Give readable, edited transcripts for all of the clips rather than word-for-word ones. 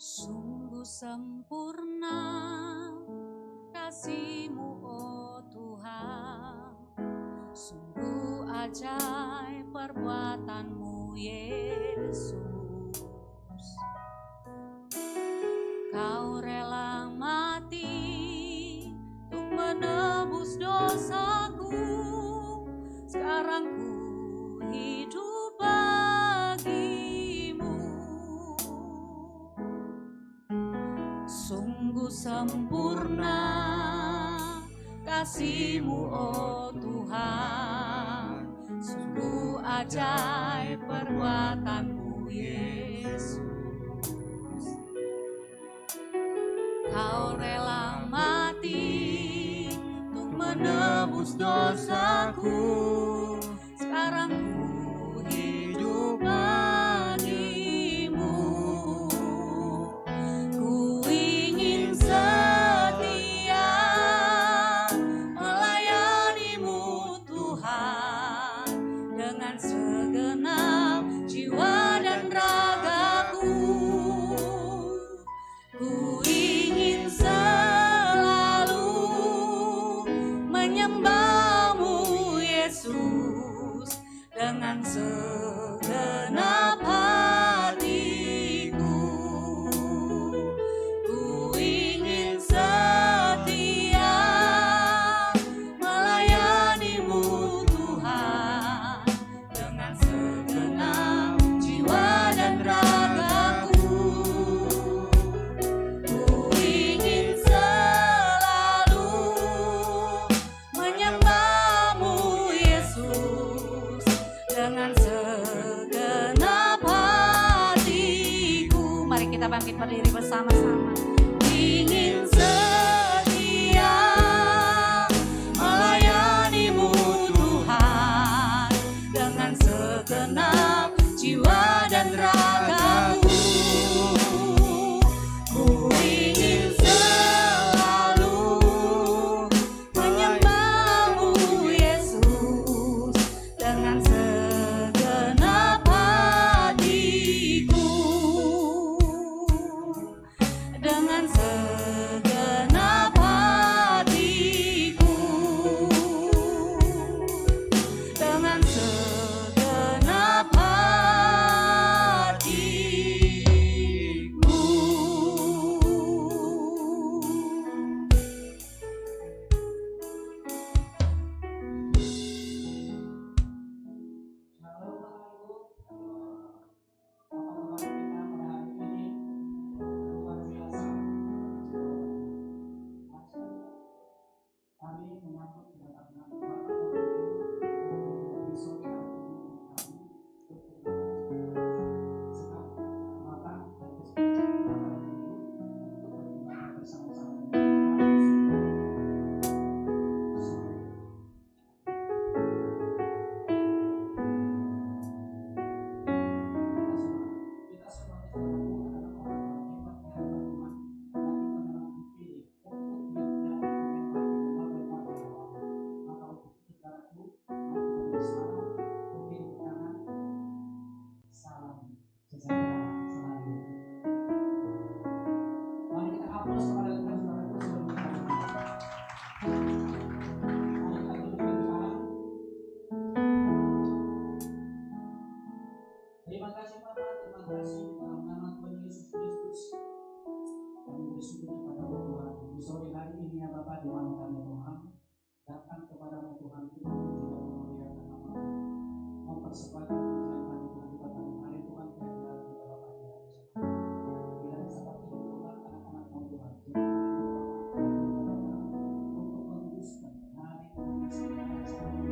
Sungguh sempurna kasih-Mu, oh Tuhan. Sungguh ajaib perbuatan-Mu, Yesus. Kau rela mati untuk menebus dosaku. Sekarang ku hidup bagimu. Sungguh sempurna kasih-Mu, oh Tuhan. Sungguh ajaib perbuatan-Mu, Yesus. Kau rela mati untuk menebus dosaku. Sekarang ku hidup bagimu. Ku ingin setia melayani-Mu, Tuhan, dengan segenap jiwa dan ragaku. Ku ingin selalu menyembah-Mu, Yesus, dengan segenap hatiku. Ku ingin setia melayani-Mu, Tuhan, dengan segenap jiwa dan ragaku. Ku ingin selalu menyembah-Mu, Yesus, dengan segenap hatiku. Mari kita bangkit berdiri bersama-sama. Ingin setia melayani-Mu, Tuhan, dengan segenap jiwa dan ragaku. Ku ingin selalu menyembah-Mu, Yesus, dengan segenap hatiku. Dengan segenap hatiku. Dengan segenap hatiku. Shalom Bapak Ibu, apa kabar kita pada hari ini? Luar biasa. Kami menyambut kedatangan Bapak Ibu di sore hari ini. Kami berterima kasih sekali kesempatan dan kesempatan Bapak Ibu untuk beribadah bersama-sama dengan kita sore. Kita semuanya saudaraku adalah orang-orang hebat di hadapan Tuhan, dan kita memang dipilih untuk menjadi penyembah di berbagai pergaulan. Maka untuk itu saudaraku, mari kita beri salam kiri kanan, salam sejahtera selalu. Mari kita aplaus kepada Tuhan saudaraku sebelum kita mulai. Mari kita berdoa. Terima kasih Bapa, terima kasih dalam nama Tuhan Yesus Kristus. Kami bersyukur kepada-Mu Tuhan di sore hari ini ya Bapa, di mana kami Tuhan datang kepada-Mu Tuhan untuk memuji dan memuliakan nama-Mu, mempersembahkan pujian kami Tuhan di pada hari Tuhan kehadiran kita Bapa di hari Sabat. Di hari Sabat ini Tuhan, anak-anak-Mu Tuhan, jemaat-Mu Bapa, untuk menguduskan hari Indonesia hari Sabat ini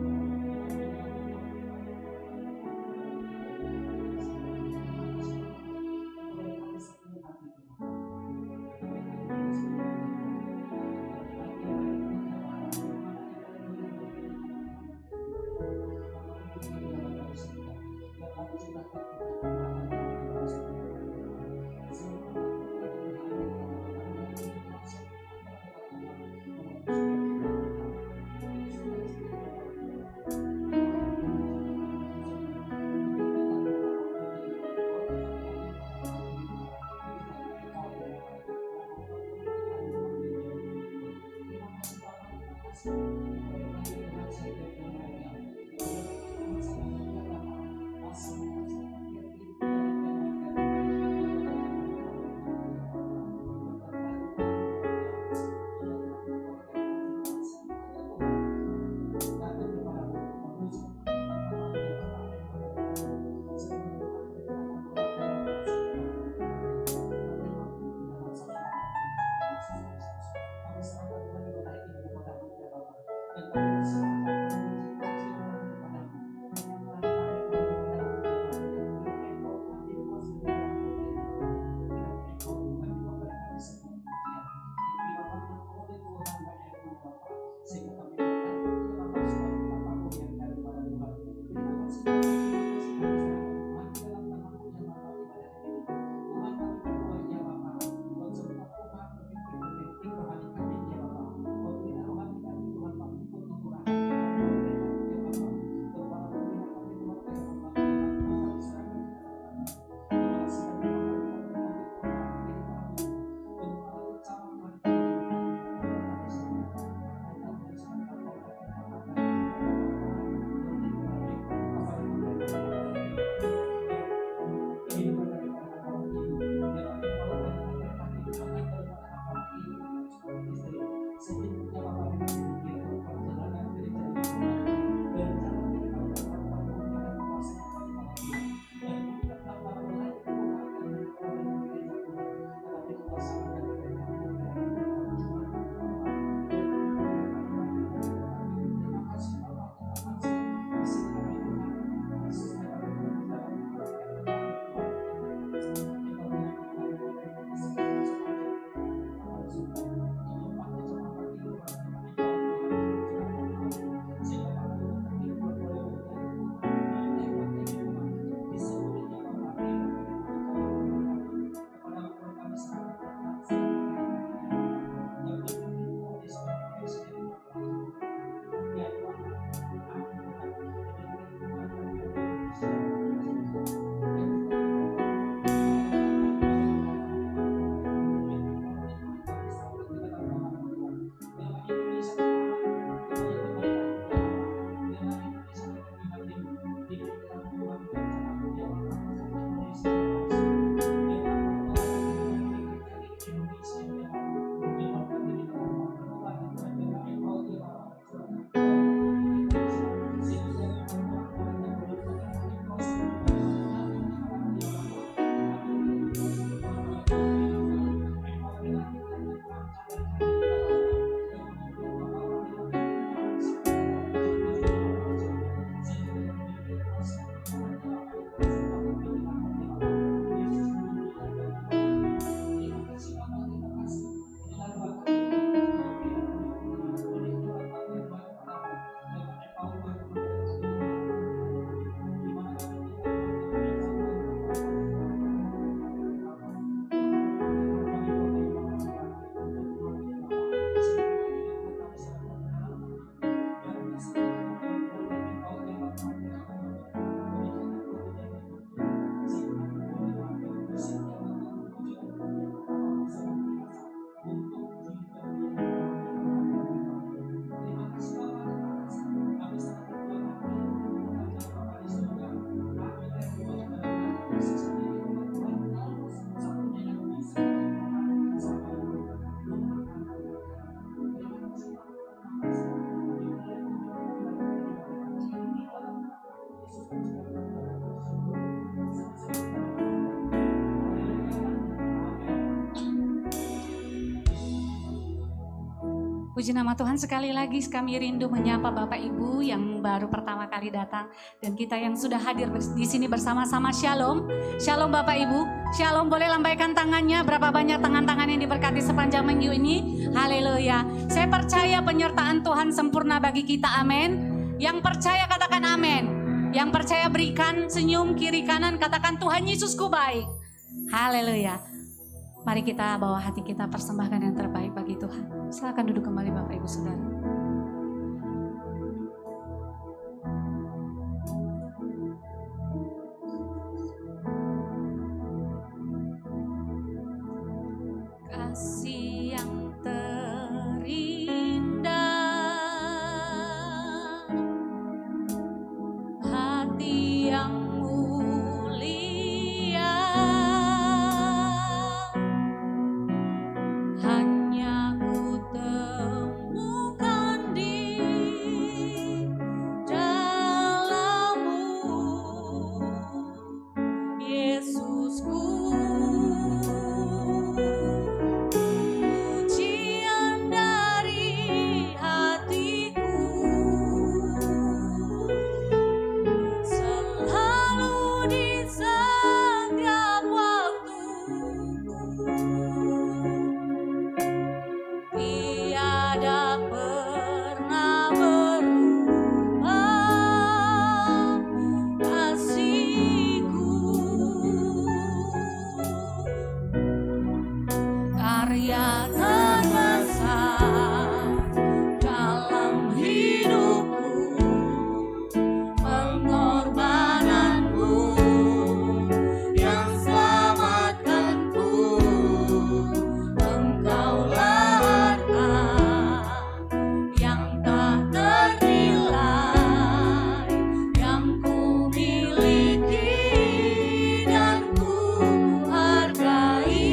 Puji nama Tuhan, sekali lagi kami rindu menyapa Bapak Ibu yang baru pertama kali datang dan kita yang sudah hadir di sini bersama-sama. Shalom, shalom Bapak Ibu, shalom. Boleh lambaikan tangannya, berapa banyak tangan-tangan yang diberkati sepanjang minggu ini. Haleluya. Saya percaya penyertaan Tuhan sempurna bagi kita, amin. Yang percaya katakan amin. Yang percaya berikan senyum kiri kanan, katakan Tuhan Yesusku baik. Haleluya. Mari kita bawa hati kita persembahkan yang terbaik bagi Tuhan. Silakan duduk kembali Bapak Ibu Saudara. Kasih yang terindah, hati yang mulia, hanya ku temukan di dalam-Mu, Yesusku. Pujian dari hatiku selalu di setiap waktu. Tiada pernah berubah kasih-Ku. Karya terbesar dalam hidupku, pengorbananmu yang selamatkanku. Engkaulah harta yang tak ternilai, yang ku miliki dan ku hargai.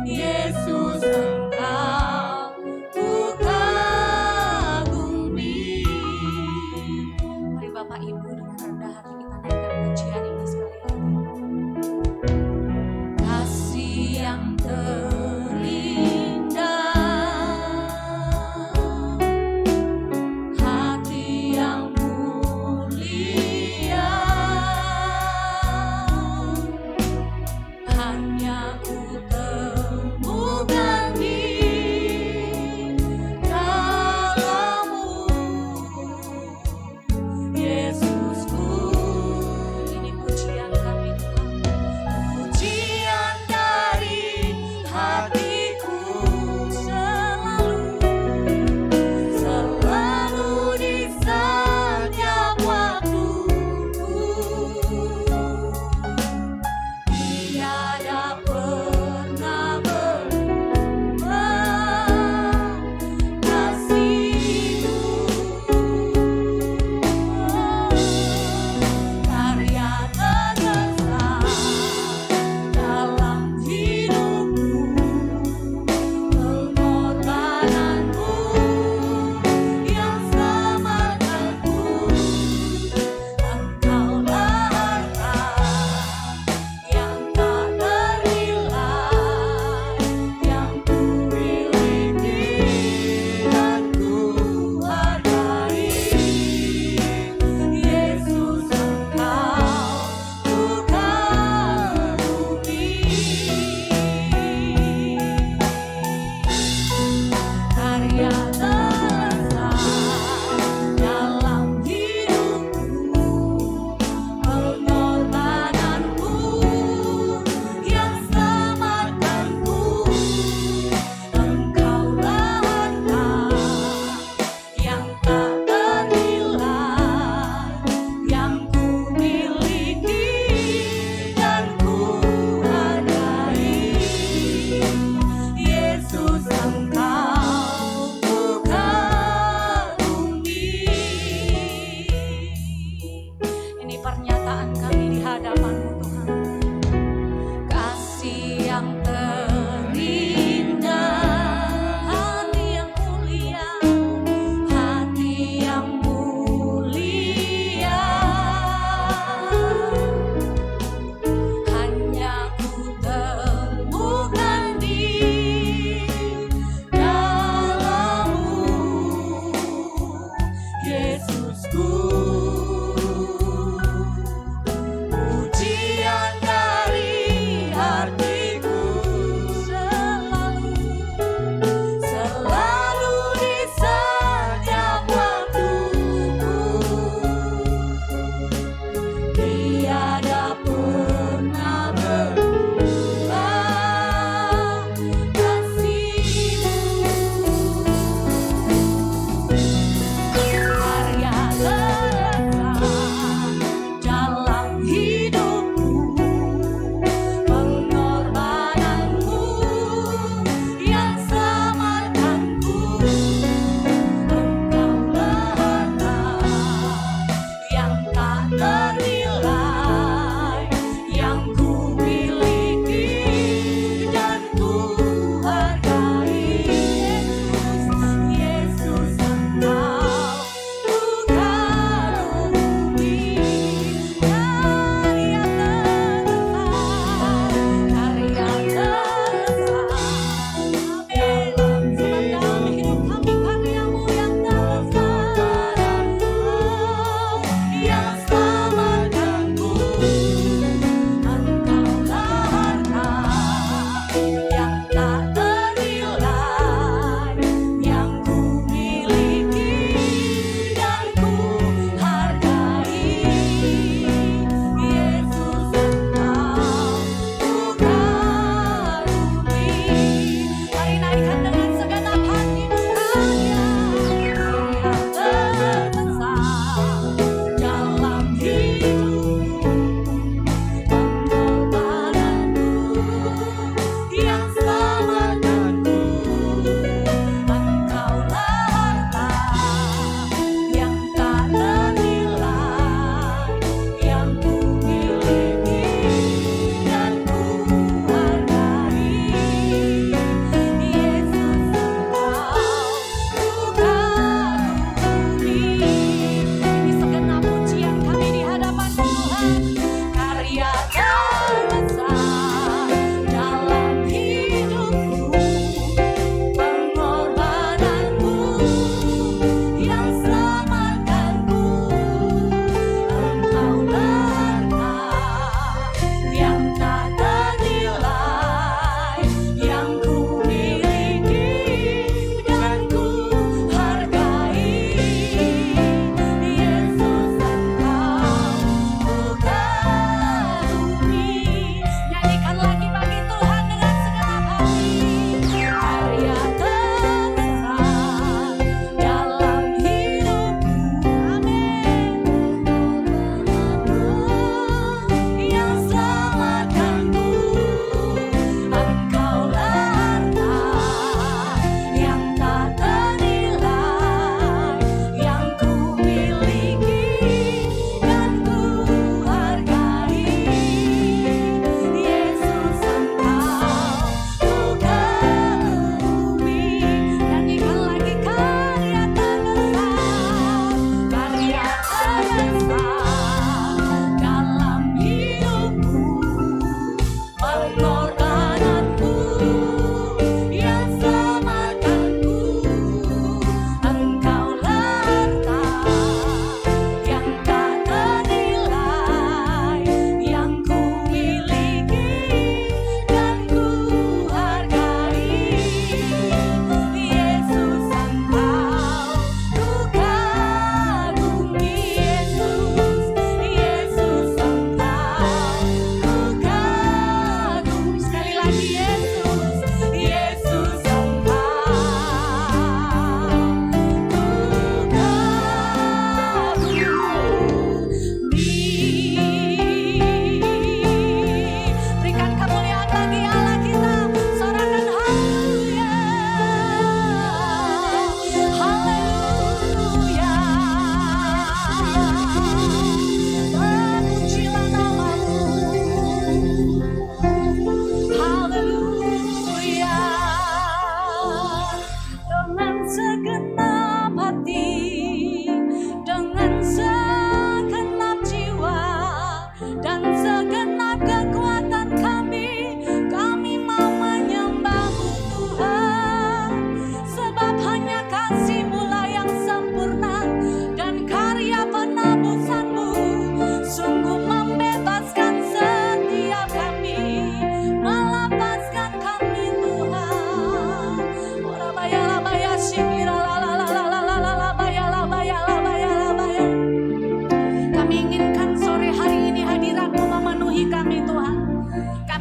Yesus, Engkau ku kagumi. Mari Bapak Ibu dengan rendah hati kita naikkan pujian ini sekali lagi. Kasih yang terindah, hati yang mulia, hanya ku temukan di dalam-Mu, Yesusku.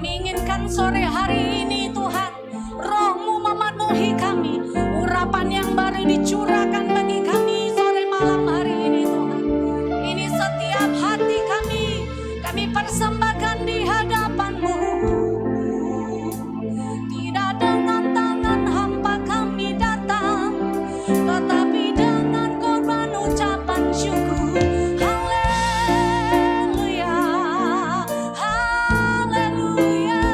Kami inginkan sore hari ini Tuhan, Roh-Mu memenuhi kami, urapan yang baru dicurahkan bagi kami sore malam hari ini Tuhan. Ini setiap hati kami persembahkan di hadapan-Mu. Tidak dengan tangan hampa kami datang, tetapi dengan korban ucapan syukur. Haleluya, haleluya.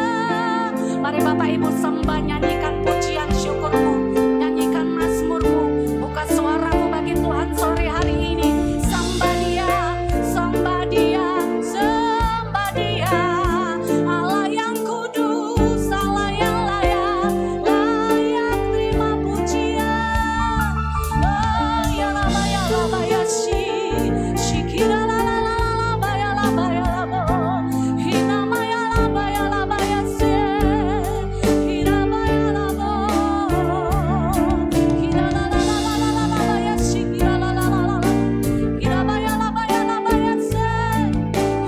Mari Bapak Ibu sembah, nyanyikan pujian syukur-Mu, nyanyikan mazmur-Mu. Buka suara-Mu bagi Tuhan sore hari ini. Sembah Dia, sembah Dia, sembah Dia. Allah yang kudus, Allah yang layak, layak terima pujian. Oh ya laba ya shi, shikira la la la la la ya labo, hina ma ya laba ya se, hina ma ya labo, hina la la la la la la ya shikira la la la la, hina ma ya laba ya se,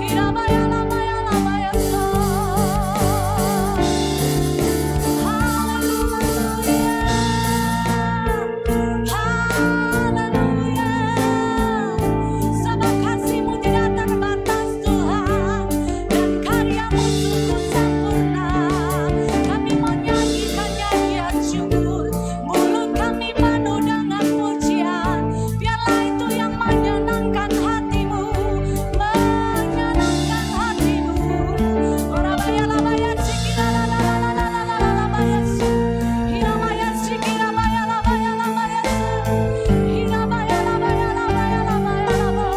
hina ma ya laba ya so. Haleluya, sebab kasih-Mu tidak terbatas Tuhan, dan karya-Mu sungguh sempurna. Kami menyanyikan nyanyian syukur, mulut kami penuh dengan pujian. Biarlah itu yang menyenangkan hati-Mu, menyenangkan hati-Mu. Orabaya labaya sikira la la la la la la la la labaya si, hiramaya sikira baya labaya labaya si, hirabaya labaya labaya labaya labo.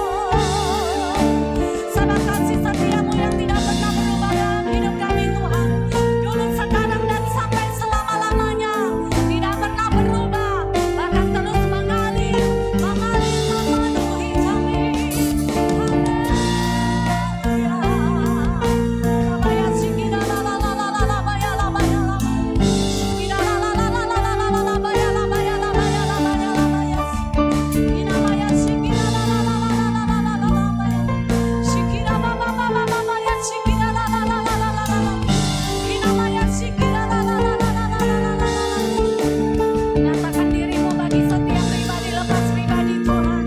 Sebab kasih setia-Mu yang tidak pernah berubah dalam hidup kami Tuhan, dulu sekarang dan sampai selama-lamanya, tidak pernah berubah, bahkan terus mengalir memenuhi kami. Haleluya. Labaya sikira la la la la la labaya labaya labaya. Sikira la la la la la la la la labaya labaya labaya labaya labaya. Hinamaya sikira la la la la la la la la labaya. Sikira ba ba ba ba ba ba ya sikira la la la la la la la. Hinamaya sikira la la la la la la la la la. Nyatakan diri-Mu bagi setiap pribadi lepas pribadi Tuhan.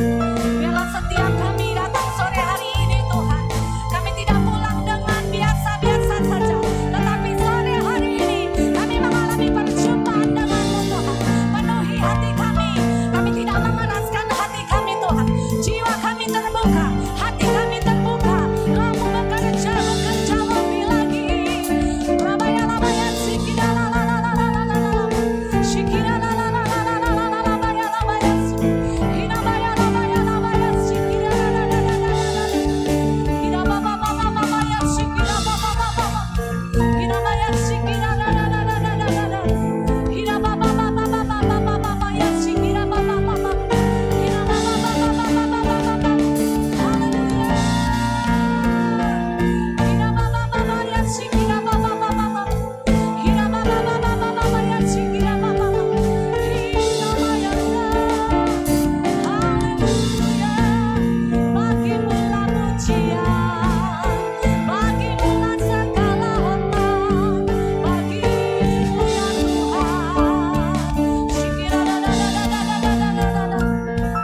Biarlah setiap kami datang sore hari ini Tuhan, kami tidak pulang dengan biasa-biasa saja, tetapi sore hari ini kami mengalami perjumpaan dengan-Mu Tuhan. Penuhi hati kami tidak mengeraskan hati kami Tuhan. Jiwa kami terbuka, hati kami terbuka, Roh-Mu bekerja lebih lagi. Rabaya labaya sikira la la la la la la la la. Sikira la la la la la la la la labaya labaya si. Hinabaya labaya labaya sikira la la la la la la la. Hinababa ba ba ba ba ya sikira ba ba ba ba ba. Hinabaya sikira la la la la la la la la. Hinababa ba ba ba ba ba ba ba ba ya sikira ba ba ba ba. Hinababa ba ba ba ba ba ba ba. Haleluya. Hinababa ba ba ya sikira ba ba ba ba ba. Hinababa ba ba ba ba ba ya sikira ba ba ba. Hinamaya sa. Haleluya. Bagi-Mu lah pujian, bagi-Mu lah segala hormat, bagi-Mu ya Tuhan. Sikira la la la la la la la la la la.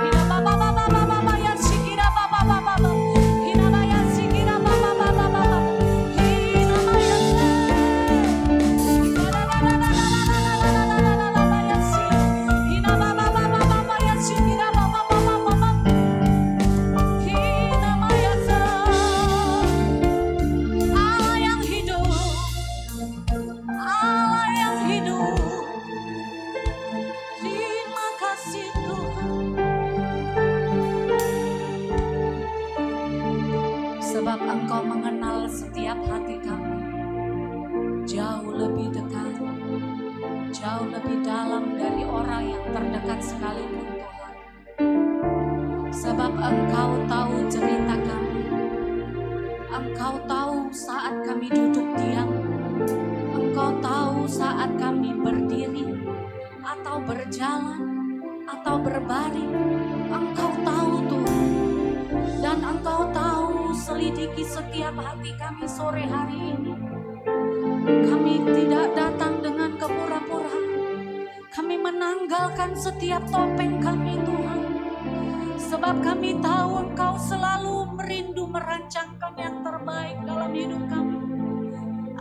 Hina ba ba ba ba ba ba ba ya sikira ba ba ba ba ba. Hina ba ya sikira ba ba ba ba ba ba. Hina ba ya sa. Hina la la la la la la la la la la la la ba ya si. Hina ba ba ba ba ba ba ya sikira ba ba ba ba ba ba. Hina ba ya sa. Allah yang hidup, Allah yang hidup. Terima kasih Tuhan, sebab Engkau mengenal setiap hati kami jauh lebih dekat, jauh lebih dalam dari orang yang terdekat sekalipun Tuhan. Sebab Engkau tahu cerita kami, Engkau tahu saat kami duduk diam, Engkau tahu saat kami berdiri atau berjalan atau berbaring. Engkau tahu Tuhan, dan Engkau tahu selidiki setiap hati kami sore hari ini. Kami tidak datang dengan kepura-puraan. Kami menanggalkan setiap topeng kami Tuhan. Sebab kami tahu Engkau selalu merindu merancangkan yang terbaik dalam hidup kami.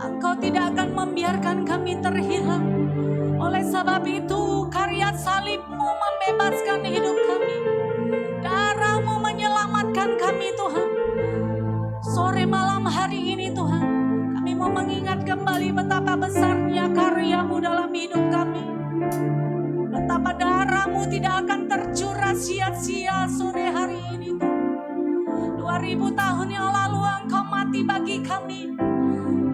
Engkau tidak akan membiarkan kami terhilang. Oleh sebab itu karya salib-Mu membebaskan hidup kami. Darah-Mu menyelamatkan kami Tuhan. Sore malam hari ini Tuhan, kami mau mengingat kembali betapa besarnya karya-Mu dalam hidup kami. Betapa darah-Mu tidak akan tercurah sia-sia sore hari ini Tuhan. 2000 tahun yang lalu Engkau mati bagi kami.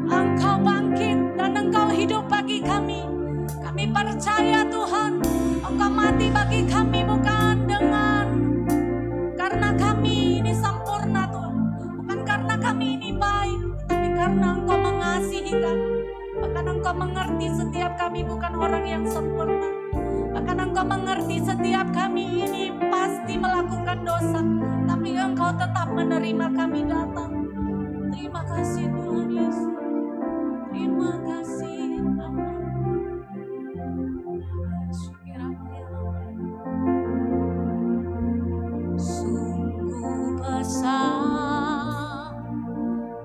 Engkau bangkit dan Engkau hidup bagi kami. Kami percaya Tuhan, Engkau mati bagi kami bukan karena kami ini sempurna Tuhan. Bukan karena kami ini baik, tapi karena Engkau mengasihi kami. Bahkan Engkau mengerti setiap kami bukan orang yang sempurna. Bahkan Engkau mengerti setiap kami ini pasti melakukan dosa, tapi Engkau tetap menerima kami datang. Terima kasih Tuhan Yesus. Terima kasih Bapa. Sungguh besar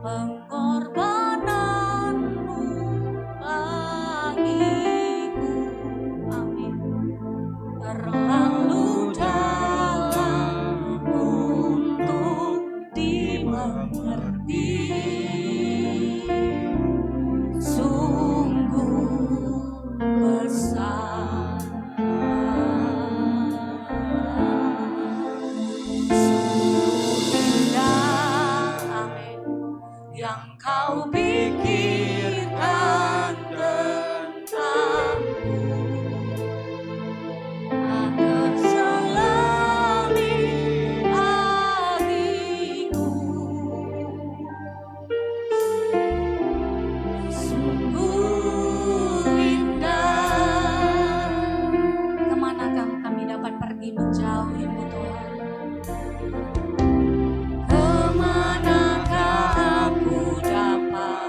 pengorbananmu bagiku, amin. Terlalu dalam untuk dimengerti. Sungguh besar, sungguh indah, amin, yang Kau pikirkan tentangku. Agar selami hatiku sungguh indah. Kemanakah kami dapat pergi menjauhi-Mu Tuhan? Kemanakah aku dapat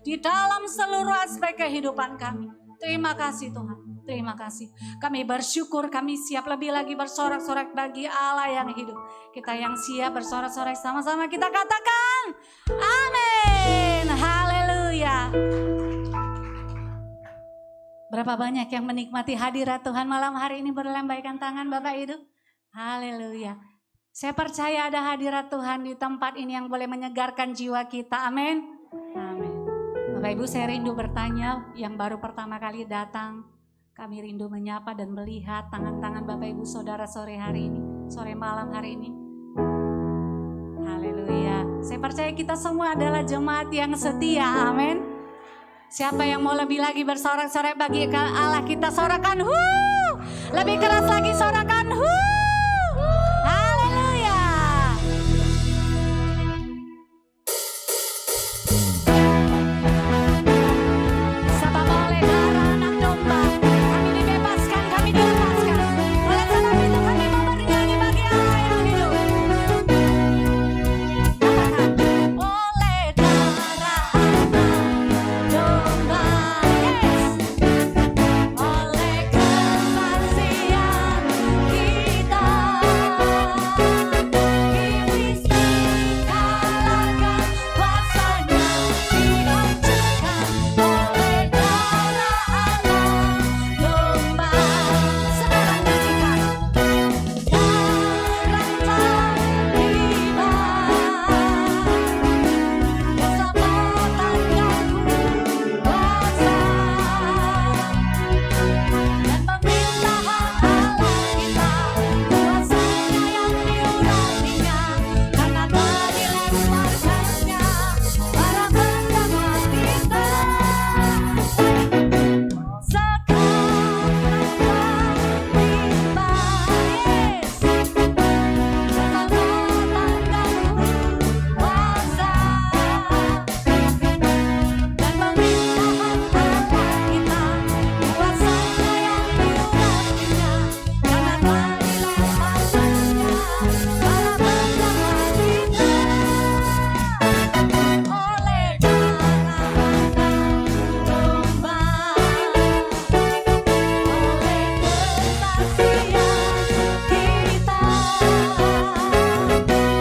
di dalam seluruh aspek kehidupan kami. Terima kasih Tuhan. Terima kasih. Kami bersyukur, kami siap lebih lagi bersorak-sorak bagi Allah yang hidup. Kita yang siap bersorak-sorak sama-sama kita katakan amin. Haleluya. Berapa banyak yang menikmati hadirat Tuhan malam hari ini, berlambaikan tangan Bapak Ibu. Haleluya. Saya percaya ada hadirat Tuhan di tempat ini yang boleh menyegarkan jiwa kita. Amin. Amin. Bapak Ibu, saya rindu bertanya yang baru pertama kali datang. Kami rindu menyapa dan melihat tangan-tangan Bapak Ibu Saudara sore hari ini, sore malam hari ini. Haleluya. Saya percaya kita semua adalah jemaat yang setia. Amin. Siapa yang mau lebih lagi bersorak-sorak bagi Allah, kita sorakan lebih keras lagi, sorakan haleluya. Sebab oleh darah anak domba kami dibebaskan, kami dilepaskan. Oleh sebab itu kami mau bernyanyi bagi Allah yang hidup. Katakan, oleh darah domba, yes. Oleh kesaksian kita, iblis dikalahkan, kuasanya dihancurkan. Oleh darah anak domba, sekarang nyanyikan. Darah terlibat, keselamatan dan kuasa dan pemerintahan Allah kita, kuasanya yang diurapinya, karena telah dilemparkannya para pendahulu kita. Sekarang terlibat, yes. Keselamatan dan kuasa dan pemerintahan Allah kita, kuasanya yang diurapinya, karena telah dilemparkannya para pendahulu kita. Oleh darah domba, oleh kesaksian kita,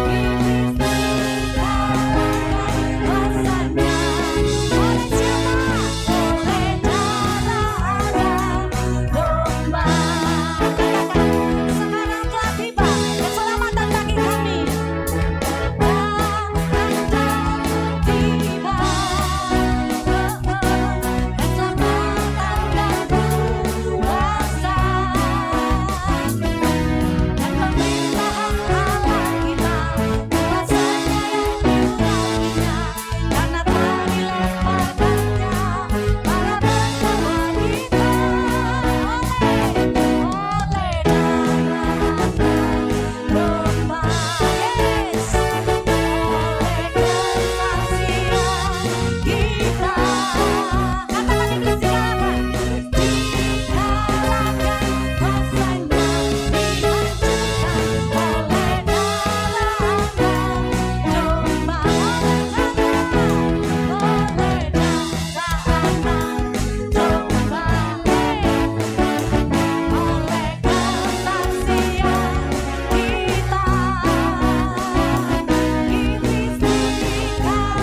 iblis dikalahkan, kuasanya oleh siapa? Oleh darah anak domba. Katakan, sekarang telah tiba keselamatan bagi kami. Sekarang telah tiba keselamatan dan kuasa dan pemerintahan Allah kita, kuasanya yang diurapinya, karena telah dilemparkannya para pendahulu kita. Oleh darah domba, yes. Oleh kesaksian kita, katakan iblis dikalahkan, kuasanya dihancurkan. Oleh darah domba, oleh darah domba, oleh kesaksian kita, iblis dikalahkan,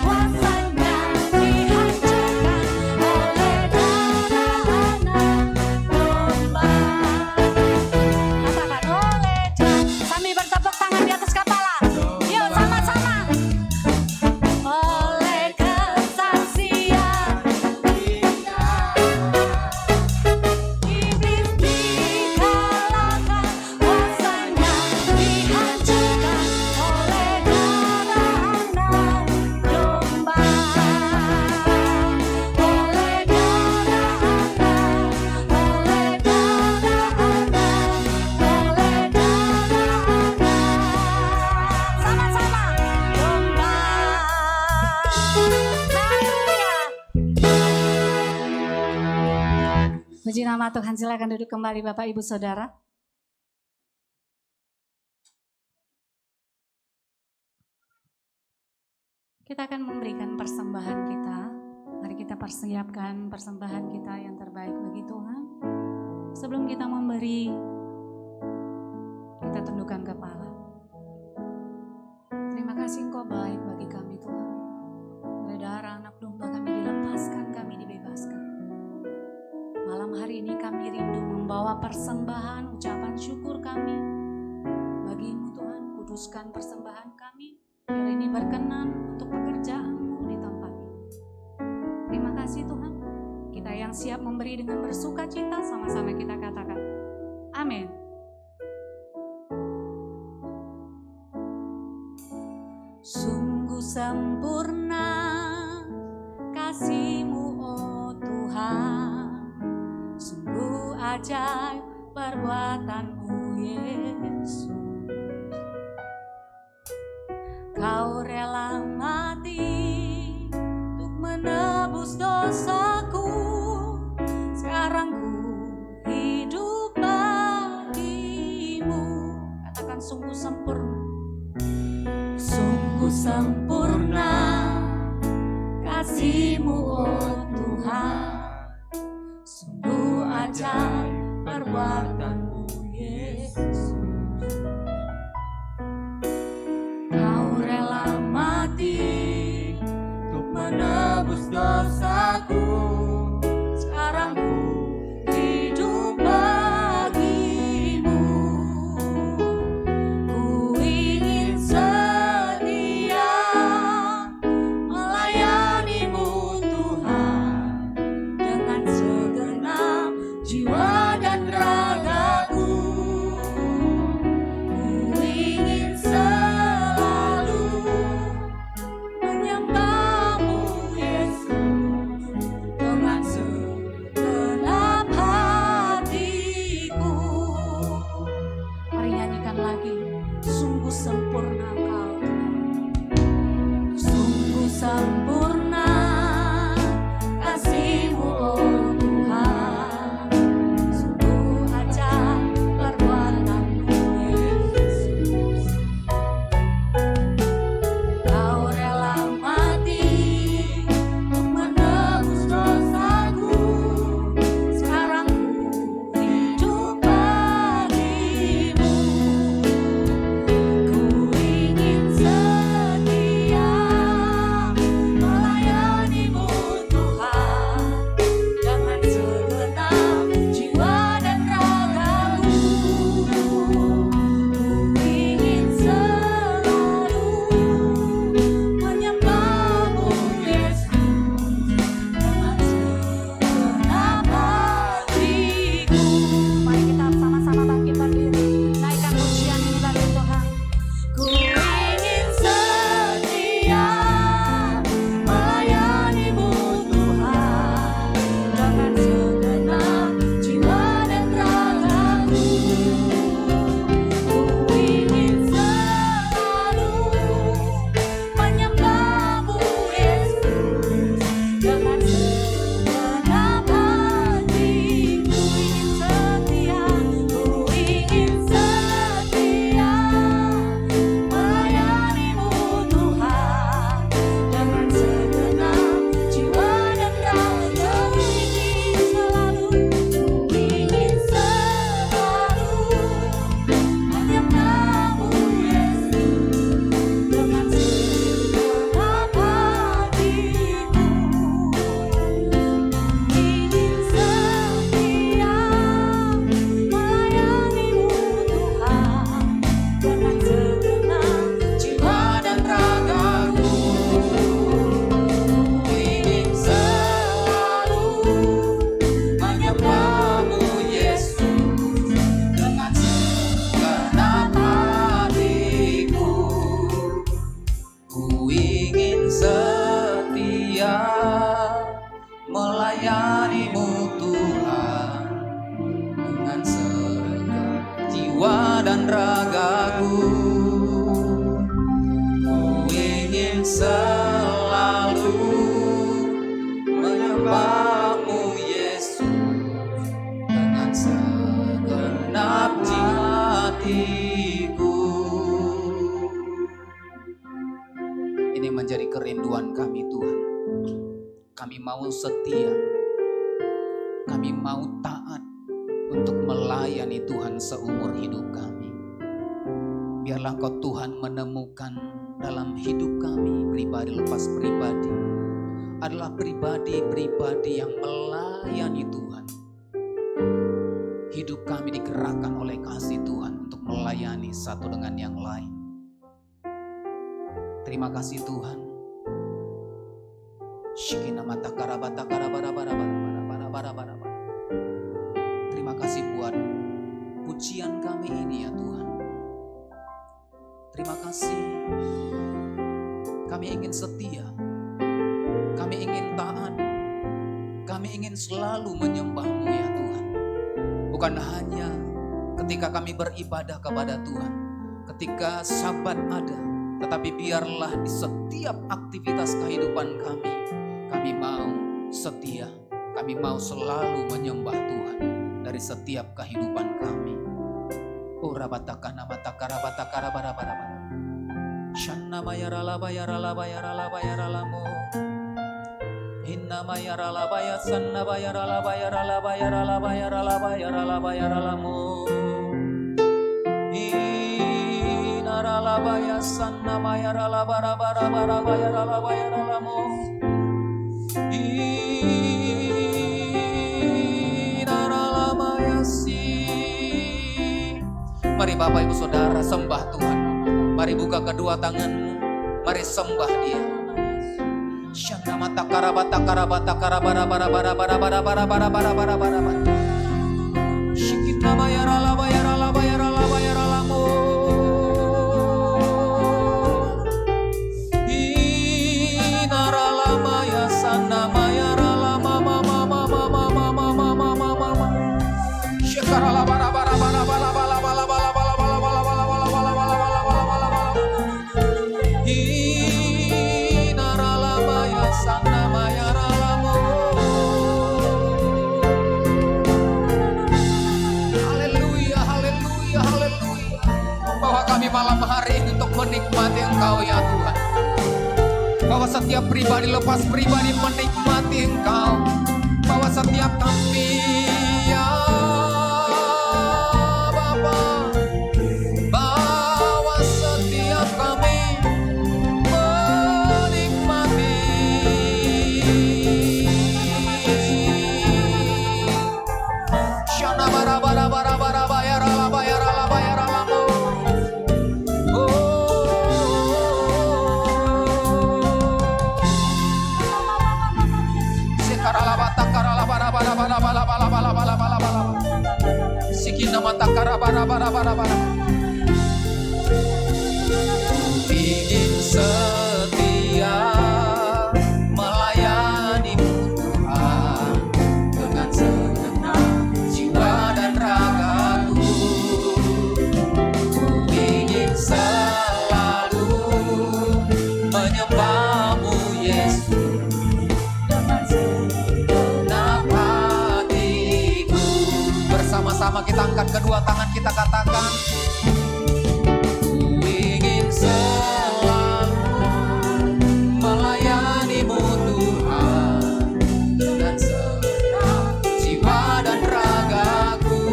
kuasanya dihancurkan. Oleh darah anak domba. Katakan oleh darah. Kami bertepuk tangan di atas kepala. Yuk sama-sama. Oleh kesaksian kita, iblis dikalahkan, kuasanya dihancurkan. Oleh darah anak domba, oleh darah anak, oleh darah anak, oleh darah anak, sama-sama domba. Haleluya. Puji nama Tuhan, silakan duduk kembali Bapak Ibu Saudara. Kita akan memberikan persembahan kita. Mari kita persiapkan persembahan kita yang terbaik bagi Tuhan. Sebelum kita memberi, kita tundukkan kepala. Terima kasih Engkau baik bagi kami Tuhan. Oleh darah anak domba kami dilepaskan, kami dibebaskan. Malam hari ini kami rindu membawa persembahan, ucapan syukur kami bagi-Mu Tuhan. Kuduskan persembahan kami, biar ini berkenan untuk pekerjaan-Mu di tempat ini. Terima kasih Tuhan. Kita yang siap memberi dengan bersuka cita, sama-sama kita katakan amin. Sungguh sempurna kasih-Mu oh Tuhan, sungguh ajaib perbuatan-Mu Yesus. Kau rela mati untuk menebus dosaku, sekarang ku hidup bagi-Mu. Katakan sungguh sempurna. Sungguh sempurna kasih-Mu oh Tuhan, sungguh ajaib perbuatan-Mu Yesus. Kau rela mati untuk menebus dosaku, sekarang ku hidup bagi-Mu. Ku ingin setia melayani-Mu Tuhan, dengan segenap jiwa dan ragaku. Ku ingin selalu menyembah-Mu Yesus, dengan segenap hatiku. Mari nyanyikan lagi. Sungguh sempurna Kau Tuhan, sungguh sempurna kasih-Mu oh Tuhan, sungguh ajaib perbuatan-Mu Yesus. Kau rela mati untuk menebus dosaku, sekarang ku hidup bagi-Mu. Ku ingin setia melayani-Mu Tuhan, dengan segenap jiwa dan ragaku. Ku ingin selalu menyembah-Mu Yesus, dengan segenap hatiku. Mari kita sama-sama bangkit berdiri, naikkan pujian ini bagi Tuhan. Ku ingin setia melayani-Mu Tuhan, dengan segenap jiwa dan ragaku. Ku ingin selalu menyembah-Mu Yesus, dengan segenap hatiku. Ku ingin setia melayani-Mu Tuhan, dengan segenap jiwa dan ragaku. Ku ingin selalu menyembah-Mu Yesus, dengan segenap hatiku. Ingin setia melayani-Mu Tuhan, dengan segenap jiwa dan ragaku. Ingin selalu menyembah-Mu Yesus, dengan segenap hatiku. Ku ingin setia melayani-Mu Tuhan, dengan segenap jiwa dan ragaku. Ku ingin selalu menyembah-Mu Yesus, dengan segenap hatiku. Ini menjadi kerinduan kami Tuhan. Kami mau setia, kami mau taat untuk melayani Tuhan seumur hidup kami. Biarlah Kau Tuhan menemukan dalam hidup kami, pribadi lepas pribadi, adalah pribadi-pribadi yang melayani Tuhan. Hidup kami digerakkan oleh kasih Tuhan untuk melayani satu dengan yang lain. Terima kasih Tuhan. Terima kasih buat pujian kami ini ya Tuhan. Terima kasih. Kami ingin setia. Kami ingin taat. Kami ingin selalu menyembah-Mu ya Tuhan. Bukan hanya ketika kami beribadah kepada Tuhan, ketika Sabat ada, tetapi biarlah di setiap aktivitas kehidupan kami mau setia, kami mau selalu menyembah Tuhan dari setiap kehidupan kami. Ora batakana matakara batakara bara. Shanna mayara labayara labayara labayara lamo. Inna mayara labaya sanna bayara labayara labayara labayara labayara labayara lamo. Inara labaya sanna mayara labara bara bara bayara labayara lamo. Inara labaya si. Mari Bapak Ibu Saudara sembah Tuhan. Mari buka kedua tanganmu. Mari sembah Dia. Shana mata karabata karabata karabara bara bara bara bara bara bara bara bara bara bara. Shikina mayara la bayara la bayara la bayara la mo. Inara la maya sana mayara la mama mama mama mama mama mama. Shikara la bara bara bara bara bara bara bara bara bara bara bara bara bara bara bara bara. Sana mayara lamo. Haleluya, haleluya, haleluya. Bahwa kami malam hari ini untuk menikmati Engkau ya Tuhan. Bahwa setiap pribadi lepas pribadi menikmati Engkau. Bahwa setiap kami ya Bapa, bahwa setiap kami Sikina mata karabara bara bara bara. Ingin setia melayani-Mu Tuhan dengan segenap jiwa dan ragaku. Ingin selalu menyembah-Mu Yesus dengan segenap hatiku. Bersama-sama kita angkat kedua tangan, kita katakan, ingin selalu melayani-Mu Tuhan dengan segenap jiwa dan ragaku.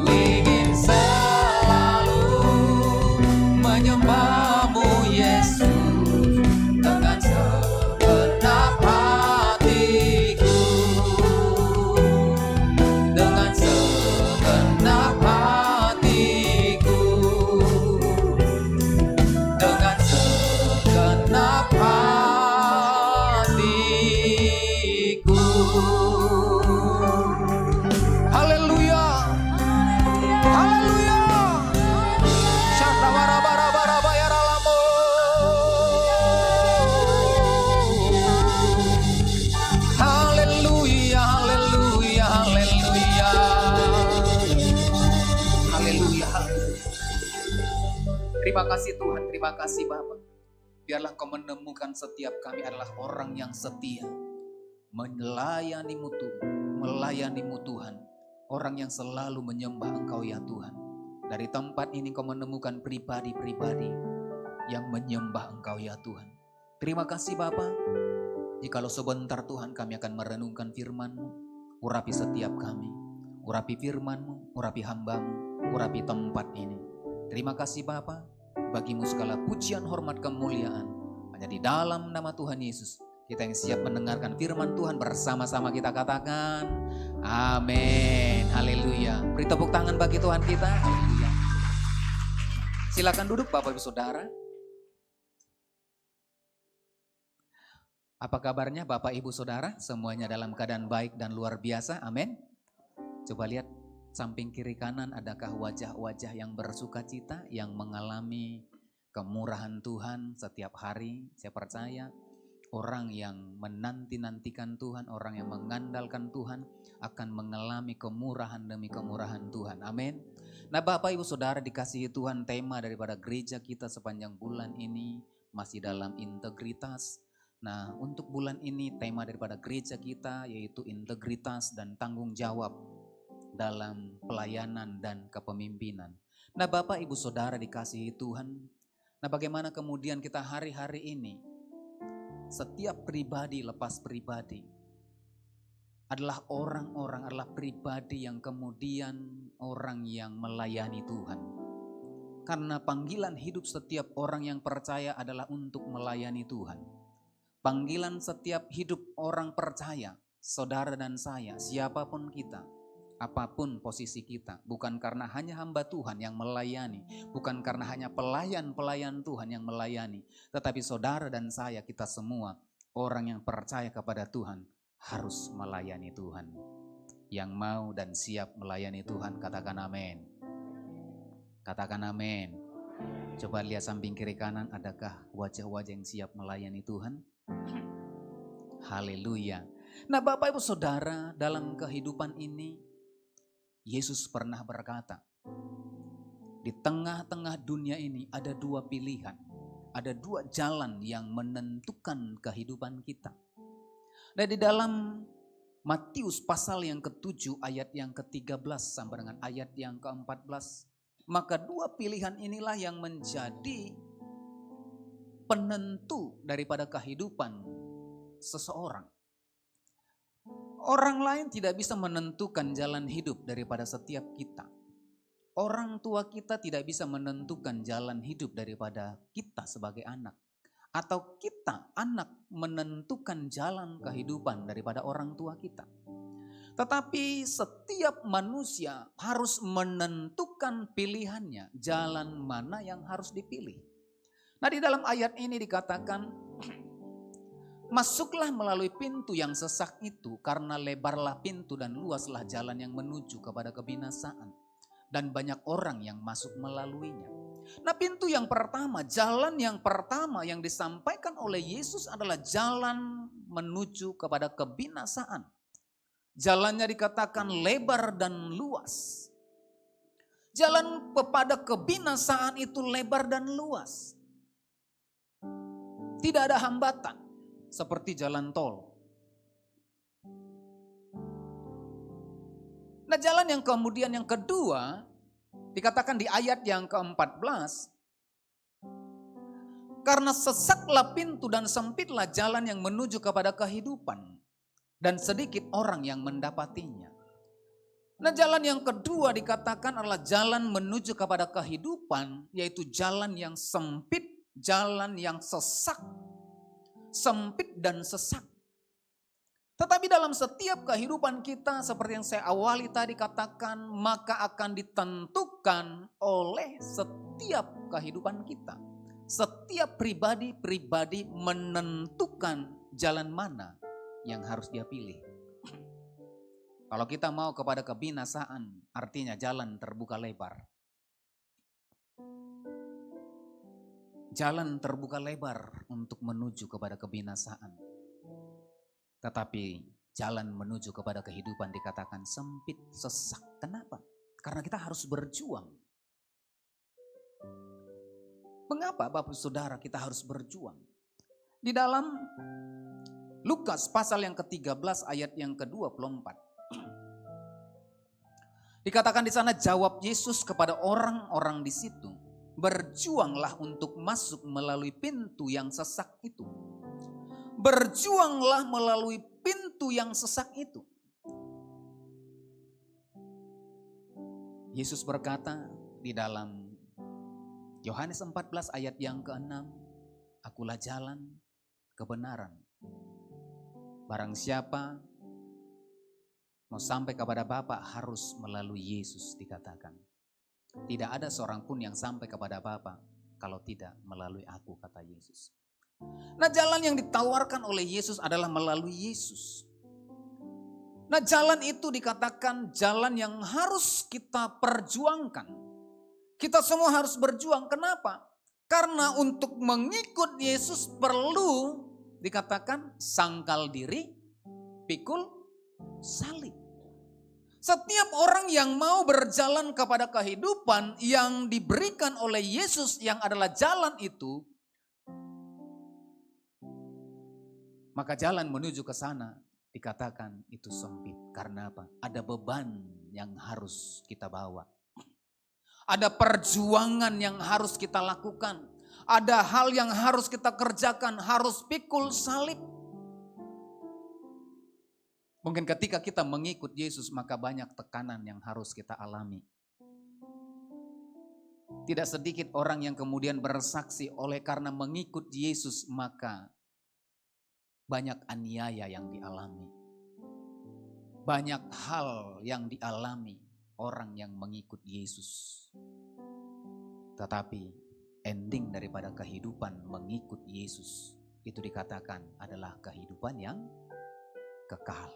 Ingin selalu menyembah-Mu Yesus dengan segenap hatiku. Dengan segenap hatiku. Dengan segenap hatiku. Haleluya. Haleluya. Shanda bara bara bara bayara lamo. Haleluya, haleluya, haleluya. Haleluya, haleluya. Terima kasih Tuhan, terima kasih Bapa. Biarlah Kau menemukan setiap kami adalah orang yang setia. Melayani-Mu Tuhan, melayani-Mu Tuhan. Orang yang selalu menyembah Engkau ya Tuhan. Dari tempat ini Kau menemukan pribadi-pribadi yang menyembah Engkau ya Tuhan. Terima kasih Bapa. Jikalau sebentar Tuhan kami akan merenungkan firman-Mu, urapi setiap kami, urapi firman-Mu, urapi hamba-Mu, urapi tempat ini. Terima kasih Bapa, bagimu segala pujian, hormat, kemuliaan. Hanya di dalam nama Tuhan Yesus, kita yang siap mendengarkan firman Tuhan bersama-sama kita katakan, amin, haleluya. Beri tepuk tangan bagi Tuhan kita, haleluya. Silakan duduk Bapak Ibu Saudara. Apa kabarnya Bapak Ibu Saudara? Semuanya dalam keadaan baik dan luar biasa, amin. Coba lihat samping kiri kanan, adakah wajah-wajah yang bersuka cita, yang mengalami kemurahan Tuhan setiap hari? Saya percaya orang yang menanti-nantikan Tuhan, orang yang mengandalkan Tuhan akan mengalami kemurahan demi kemurahan Tuhan. Amin. Nah Bapak Ibu Saudara dikasihi Tuhan, tema daripada gereja kita sepanjang bulan ini masih dalam integritas. Nah untuk bulan ini tema daripada gereja kita yaitu integritas dan tanggung jawab dalam pelayanan dan kepemimpinan. Nah Bapak Ibu Saudara dikasihi Tuhan, nah bagaimana kemudian kita hari-hari ini, setiap pribadi lepas pribadi adalah orang-orang, adalah pribadi yang kemudian orang yang melayani Tuhan. Karena panggilan hidup setiap orang yang percaya adalah untuk melayani Tuhan. Panggilan setiap hidup orang percaya, saudara dan saya, siapapun kita, apapun posisi kita, bukan karena hanya hamba Tuhan yang melayani, bukan karena hanya pelayan-pelayan Tuhan yang melayani, tetapi saudara dan saya, kita semua orang yang percaya kepada Tuhan harus melayani Tuhan. Yang mau dan siap melayani Tuhan katakan amin. Katakan amin. Coba lihat samping kiri kanan, adakah wajah-wajah yang siap melayani Tuhan? Haleluya. Nah Bapak Ibu Saudara, dalam kehidupan ini Yesus pernah berkata, di tengah-tengah dunia ini ada dua pilihan, ada dua jalan yang menentukan kehidupan kita. Dan di dalam Matius pasal yang ke-7 ayat yang ke-13 sampai dengan ayat yang ke-14, maka dua pilihan inilah yang menjadi penentu daripada kehidupan seseorang. Orang lain tidak bisa menentukan jalan hidup daripada setiap kita. Orang tua kita tidak bisa menentukan jalan hidup daripada kita sebagai anak. Atau kita anak menentukan jalan kehidupan daripada orang tua kita. Tetapi setiap manusia harus menentukan pilihannya, jalan mana yang harus dipilih. Nah di dalam ayat ini dikatakan, masuklah melalui pintu yang sesak itu, karena lebarlah pintu dan luaslah jalan yang menuju kepada kebinasaan. Dan banyak orang yang masuk melaluinya. Nah pintu yang pertama, jalan yang pertama yang disampaikan oleh Yesus adalah jalan menuju kepada kebinasaan. Jalannya dikatakan lebar dan luas. Jalan kepada kebinasaan itu lebar dan luas. Tidak ada hambatan seperti jalan tol. Nah jalan yang kemudian yang kedua dikatakan di ayat yang ke-14, karena sesaklah pintu dan sempitlah jalan yang menuju kepada kehidupan dan sedikit orang yang mendapatinya. Nah jalan yang kedua dikatakan adalah jalan menuju kepada kehidupan, yaitu jalan yang sempit, jalan yang sesak, sempit dan sesak. Tetapi dalam setiap kehidupan kita seperti yang saya awali tadi katakan, maka akan ditentukan oleh setiap kehidupan kita. Setiap pribadi-pribadi menentukan jalan mana yang harus dia pilih. Kalau kita mau kepada kebinasaan, artinya jalan terbuka lebar. Jalan terbuka lebar untuk menuju kepada kebinasaan. Tetapi jalan menuju kepada kehidupan dikatakan sempit, sesak. Kenapa? Karena kita harus berjuang. Mengapa Bapak Saudara kita harus berjuang? Di dalam Lukas pasal yang ke-13 ayat yang ke-24. Dikatakan di sana, jawab Yesus kepada orang-orang di situ, berjuanglah untuk masuk melalui pintu yang sesak itu. Berjuanglah melalui pintu yang sesak itu. Yesus berkata di dalam Yohanes 14 ayat yang ke-6, akulah jalan, kebenaran. Barang siapa mau sampai kepada Bapa harus melalui Yesus dikatakan. Tidak ada seorang pun yang sampai kepada Bapa kalau tidak melalui aku, kata Yesus. Nah, jalan yang ditawarkan oleh Yesus adalah melalui Yesus. Nah, jalan itu dikatakan jalan yang harus kita perjuangkan. Kita semua harus berjuang. Kenapa? Karena untuk mengikut Yesus perlu dikatakan sangkal diri, pikul salib. Setiap orang yang mau berjalan kepada kehidupan yang diberikan oleh Yesus yang adalah jalan itu, maka jalan menuju ke sana dikatakan itu sempit. Karena apa? Ada beban yang harus kita bawa. Ada perjuangan yang harus kita lakukan. Ada hal yang harus kita kerjakan, harus pikul salib. Mungkin ketika kita mengikut Yesus maka banyak tekanan yang harus kita alami. Tidak sedikit orang yang kemudian bersaksi oleh karena mengikut Yesus maka banyak aniaya yang dialami. Banyak hal yang dialami orang yang mengikut Yesus. Tetapi ending daripada kehidupan mengikut Yesus itu dikatakan adalah kehidupan yang kekal.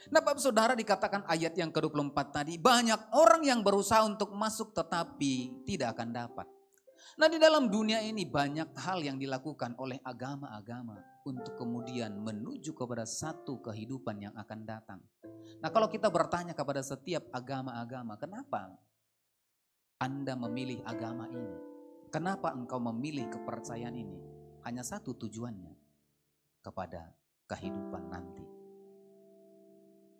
Nah, Bapak Saudara, dikatakan ayat yang ke-24 tadi, banyak orang yang berusaha untuk masuk tetapi tidak akan dapat. Nah, di dalam dunia ini banyak hal yang dilakukan oleh agama-agama untuk kemudian menuju kepada satu kehidupan yang akan datang. Nah, kalau kita bertanya kepada setiap agama-agama, kenapa Anda memilih agama ini? Kenapa engkau memilih kepercayaan ini? Hanya satu tujuannya, kepada kehidupan nanti.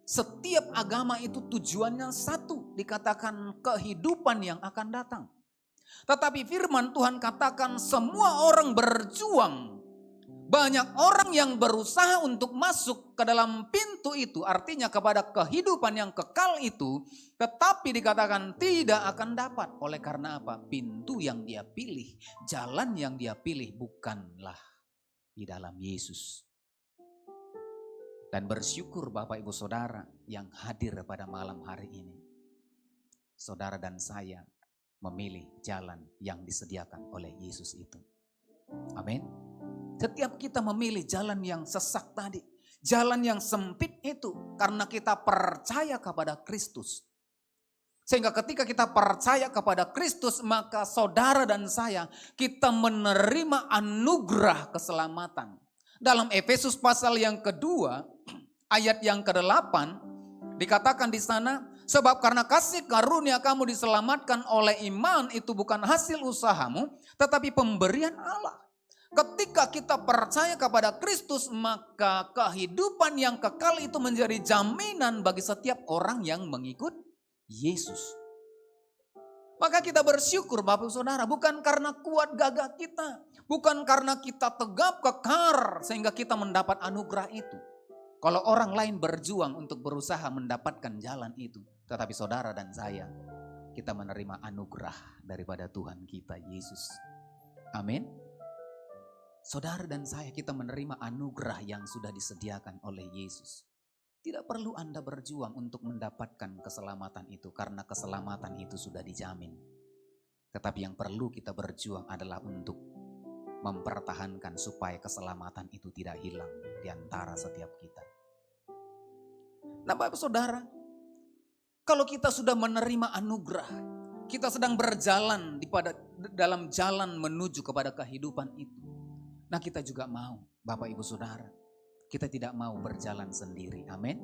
Setiap agama itu tujuannya satu, dikatakan kehidupan yang akan datang. Tetapi firman Tuhan katakan semua orang berjuang. Banyak orang yang berusaha untuk masuk ke dalam pintu itu, artinya kepada kehidupan yang kekal itu, tetapi dikatakan tidak akan dapat. Oleh karena apa? Pintu yang dia pilih, jalan yang dia pilih bukanlah di dalam Yesus. Dan bersyukur Bapak Ibu Saudara yang hadir pada malam hari ini. Saudara dan saya memilih jalan yang disediakan oleh Yesus itu. Amin. Setiap kita memilih jalan yang sesak tadi, jalan yang sempit itu karena kita percaya kepada Kristus. Sehingga ketika kita percaya kepada Kristus, maka saudara dan saya kita menerima anugerah keselamatan. Dalam Efesus pasal yang kedua, ayat yang ke-8, dikatakan di sana, sebab karena kasih karunia kamu diselamatkan oleh iman itu bukan hasil usahamu, tetapi pemberian Allah. Ketika kita percaya kepada Kristus, maka kehidupan yang kekal itu menjadi jaminan bagi setiap orang yang mengikut Yesus. Maka kita bersyukur Bapak Saudara, bukan karena kuat gagah kita, bukan karena kita tegap kekar sehingga kita mendapat anugerah itu. Kalau orang lain berjuang untuk berusaha mendapatkan jalan itu, tetapi saudara dan saya, kita menerima anugerah daripada Tuhan kita Yesus. Amin. Saudara dan saya, kita menerima anugerah yang sudah disediakan oleh Yesus. Tidak perlu Anda berjuang untuk mendapatkan keselamatan itu, karena keselamatan itu sudah dijamin. Tetapi yang perlu kita berjuang adalah untuk mempertahankan supaya keselamatan itu tidak hilang di antara setiap kita. Nah Bapak Saudara, kalau kita sudah menerima anugerah, kita sedang berjalan dalam jalan menuju kepada kehidupan itu. Nah kita juga mau, Bapak Ibu Saudara, kita tidak mau berjalan sendiri, amin.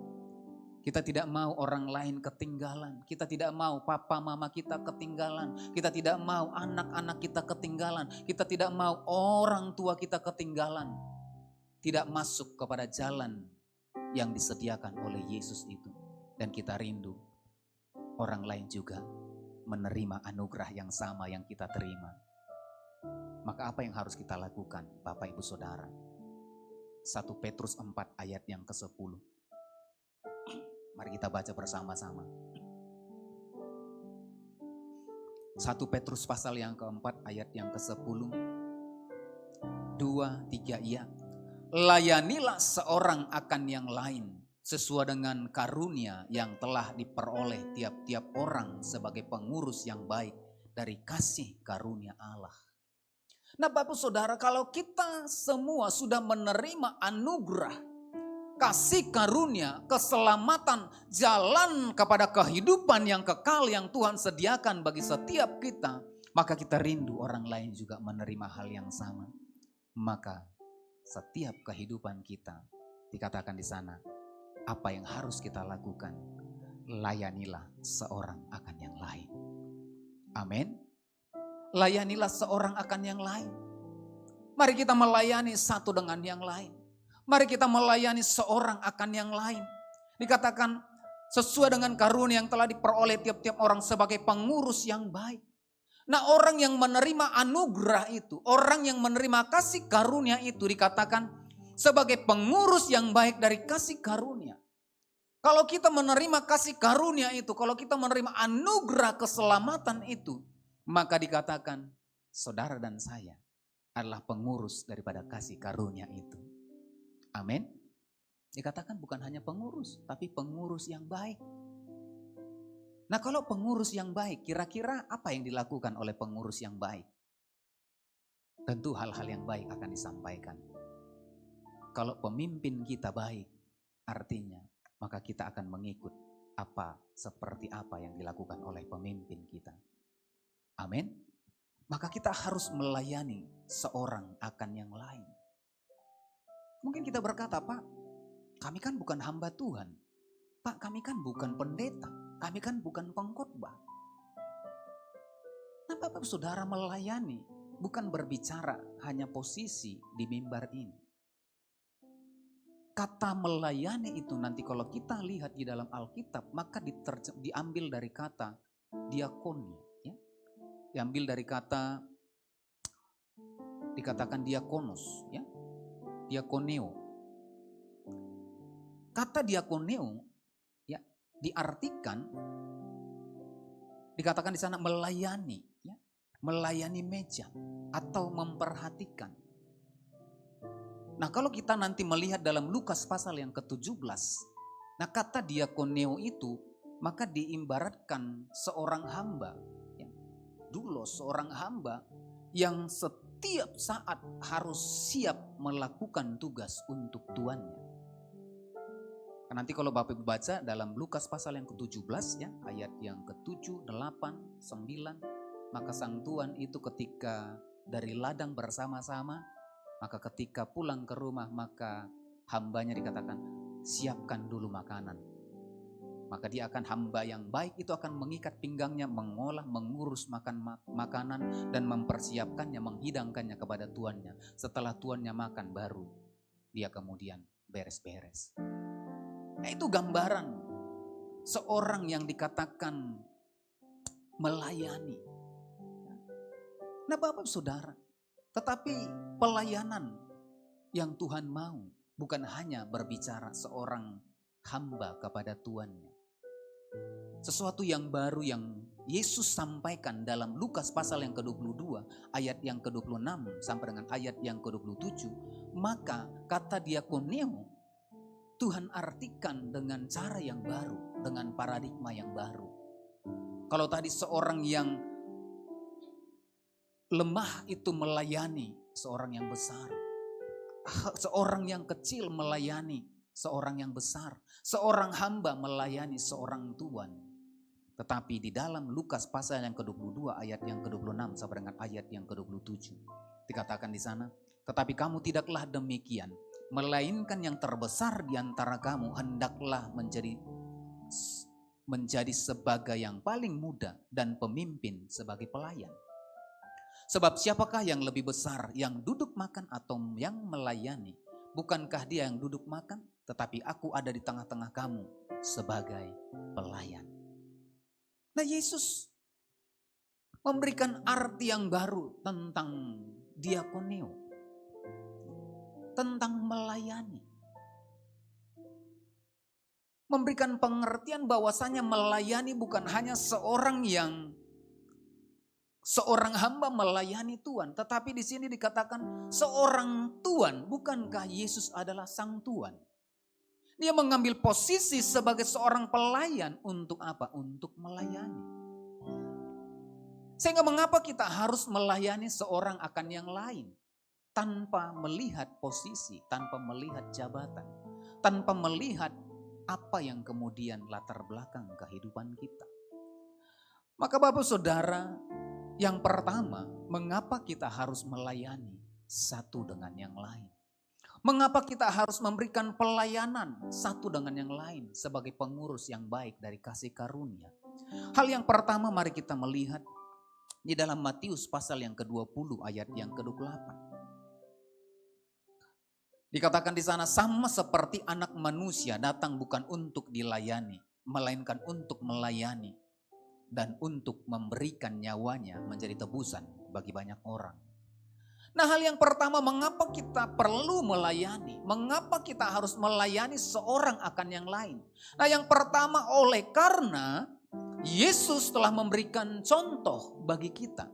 Kita tidak mau orang lain ketinggalan, kita tidak mau papa mama kita ketinggalan, kita tidak mau anak-anak kita ketinggalan, kita tidak mau orang tua kita ketinggalan. Tidak masuk kepada jalan yang disediakan oleh Yesus itu. Dan kita rindu orang lain juga menerima anugerah yang sama yang kita terima. Maka apa yang harus kita lakukan, Bapak Ibu Saudara? 1 Petrus 4 ayat yang ke-10. Mari kita baca bersama-sama. 1 Petrus pasal yang keempat ayat yang ke-10. 2, 3, iya. Layanilah seorang akan yang lain sesuai dengan karunia yang telah diperoleh tiap-tiap orang sebagai pengurus yang baik dari kasih karunia Allah. Nah Bapak Saudara, kalau kita semua sudah menerima anugerah, kasih karunia, keselamatan, jalan kepada kehidupan yang kekal yang Tuhan sediakan bagi setiap kita, maka kita rindu orang lain juga menerima hal yang sama. Maka setiap kehidupan kita dikatakan di sana, apa yang harus kita lakukan? Layanilah seorang akan yang lain. Amin. Layanilah seorang akan yang lain. Mari kita melayani satu dengan yang lain. Mari kita melayani seorang akan yang lain. Dikatakan sesuai dengan karunia yang telah diperoleh tiap-tiap orang sebagai pengurus yang baik. Nah orang yang menerima anugerah itu, orang yang menerima kasih karunia itu dikatakan sebagai pengurus yang baik dari kasih karunia. Kalau kita menerima kasih karunia itu, kalau kita menerima anugerah keselamatan itu, maka dikatakan saudara dan saya adalah pengurus daripada kasih karunia itu. Amin. Dikatakan bukan hanya pengurus, tapi pengurus yang baik. Nah kalau pengurus yang baik, kira-kira apa yang dilakukan oleh pengurus yang baik? Tentu hal-hal yang baik akan disampaikan. Kalau pemimpin kita baik, artinya maka kita akan mengikut seperti apa yang dilakukan oleh pemimpin kita. Amin. Maka kita harus melayani seorang akan yang lain. Mungkin kita berkata, Pak, kami kan bukan hamba Tuhan. Pak, kami kan bukan pendeta. Kami kan bukan pengkhotbah. Nah Bapak Saudara, melayani bukan berbicara hanya posisi di mimbar ini. Kata melayani itu nanti kalau kita lihat di dalam Alkitab, maka diambil dari kata diakonia. Ya? Diambil dari kata, dikatakan diakonos. Ya? Diakoneo. Kata diakoneo ya, diartikan, dikatakan di sana melayani. Ya? Melayani meja atau memperhatikan. Nah kalau kita nanti melihat dalam Lukas pasal yang ke-17, nah kata diakoneo itu maka diibaratkan seorang hamba, ya, doulos, seorang hamba yang setiap saat harus siap melakukan tugas untuk tuannya. Nah, nanti kalau Bapak Ibu baca dalam Lukas pasal yang ke-17 ya, ayat yang ke-7, 8, 9, maka sang tuan itu ketika dari ladang bersama-sama, maka ketika pulang ke rumah maka hambanya dikatakan siapkan dulu makanan. Maka dia akan, hamba yang baik itu akan mengikat pinggangnya, mengolah, mengurus makanan dan mempersiapkannya, menghidangkannya kepada tuannya. Setelah tuannya makan baru dia kemudian beres-beres. Nah itu gambaran seorang yang dikatakan melayani. Nah Bapak Saudara, tetapi pelayanan yang Tuhan mau bukan hanya berbicara seorang hamba kepada tuannya. Sesuatu yang baru yang Yesus sampaikan dalam Lukas pasal yang ke-22 ayat yang ke-26 sampai dengan ayat yang ke-27. Maka kata diakoneo Tuhan artikan dengan cara yang baru, dengan paradigma yang baru. Kalau tadi seorang yang lemah itu melayani seorang yang besar. Seorang yang kecil melayani seorang yang besar. Seorang hamba melayani seorang tuan. Tetapi di dalam Lukas pasal yang ke-22 ayat yang ke-26 sampai dengan ayat yang ke-27. Dikatakan di sana, tetapi kamu tidaklah demikian. Melainkan yang terbesar di antara kamu hendaklah menjadi sebagai yang paling muda dan pemimpin sebagai pelayan. Sebab siapakah yang lebih besar, yang duduk makan atau yang melayani? Bukankah dia yang duduk makan? Tetapi aku ada di tengah-tengah kamu sebagai pelayan. Nah Yesus memberikan arti yang baru tentang diakoneo, tentang melayani. Memberikan pengertian bahwasanya melayani bukan hanya seorang hamba melayani Tuhan, tetapi di sini dikatakan seorang Tuhan. Bukankah Yesus adalah sang Tuhan? Dia mengambil posisi sebagai seorang pelayan untuk apa? Untuk melayani. Sehingga mengapa kita harus melayani seorang akan yang lain tanpa melihat posisi, tanpa melihat jabatan, tanpa melihat apa yang kemudian latar belakang kehidupan kita. Maka Bapak Saudara, yang pertama, mengapa kita harus melayani satu dengan yang lain? Mengapa kita harus memberikan pelayanan satu dengan yang lain sebagai pengurus yang baik dari kasih karunia? Hal yang pertama, mari kita melihat di dalam Matius pasal yang ke-20 ayat yang ke-28. Dikatakan di sana, sama seperti anak manusia datang bukan untuk dilayani, melainkan untuk melayani dan untuk memberikan nyawanya menjadi tebusan bagi banyak orang. Nah, hal yang pertama, mengapa kita perlu melayani? Mengapa kita harus melayani seorang akan yang lain? Nah, yang pertama, oleh karena Yesus telah memberikan contoh bagi kita.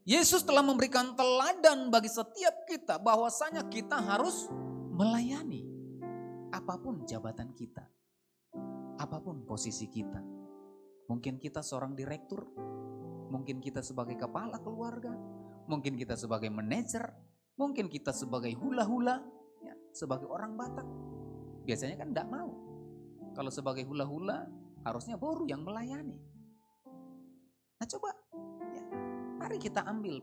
Yesus telah memberikan teladan bagi setiap kita bahwasanya kita harus melayani. Apapun jabatan kita, apapun posisi kita. Mungkin kita seorang direktur, mungkin kita sebagai kepala keluarga, mungkin kita sebagai manajer, mungkin kita sebagai hula-hula, ya, sebagai orang Batak. Biasanya kan tidak mau. Kalau sebagai hula-hula, harusnya baru yang melayani. Nah coba, ya, mari kita ambil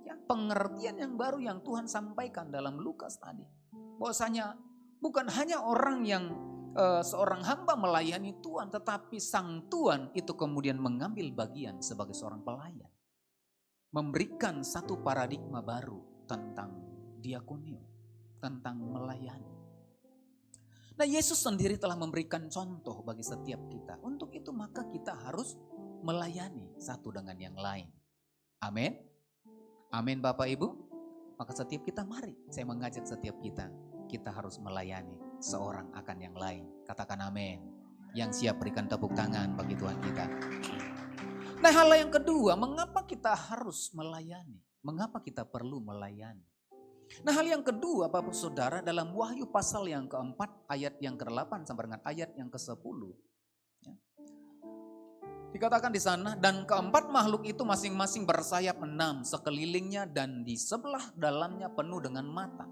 ya, pengertian yang baru yang Tuhan sampaikan dalam Lukas tadi. Bahwasanya bukan hanya orang yang seorang hamba melayani Tuhan, tetapi sang Tuhan itu kemudian mengambil bagian sebagai seorang pelayan. Memberikan satu paradigma baru tentang diakonio, tentang melayani. Nah, Yesus sendiri telah memberikan contoh bagi setiap kita. Untuk itu maka kita harus melayani satu dengan yang lain. Amin. Amin Bapak Ibu. Maka setiap kita mari, saya mengajak setiap kita harus melayani seorang akan yang lain. Katakan amin. Yang siap berikan tepuk tangan bagi Tuhan kita. Nah, hal yang kedua, mengapa kita harus melayani? Mengapa kita perlu melayani? Nah, hal yang kedua Bapak Saudara, dalam Wahyu pasal yang keempat ayat yang ke-8 sampai dengan ayat yang ke-10. Ya. Dikatakan di sana, dan keempat makhluk itu masing-masing bersayap 6 sekelilingnya dan di sebelah dalamnya penuh dengan mata.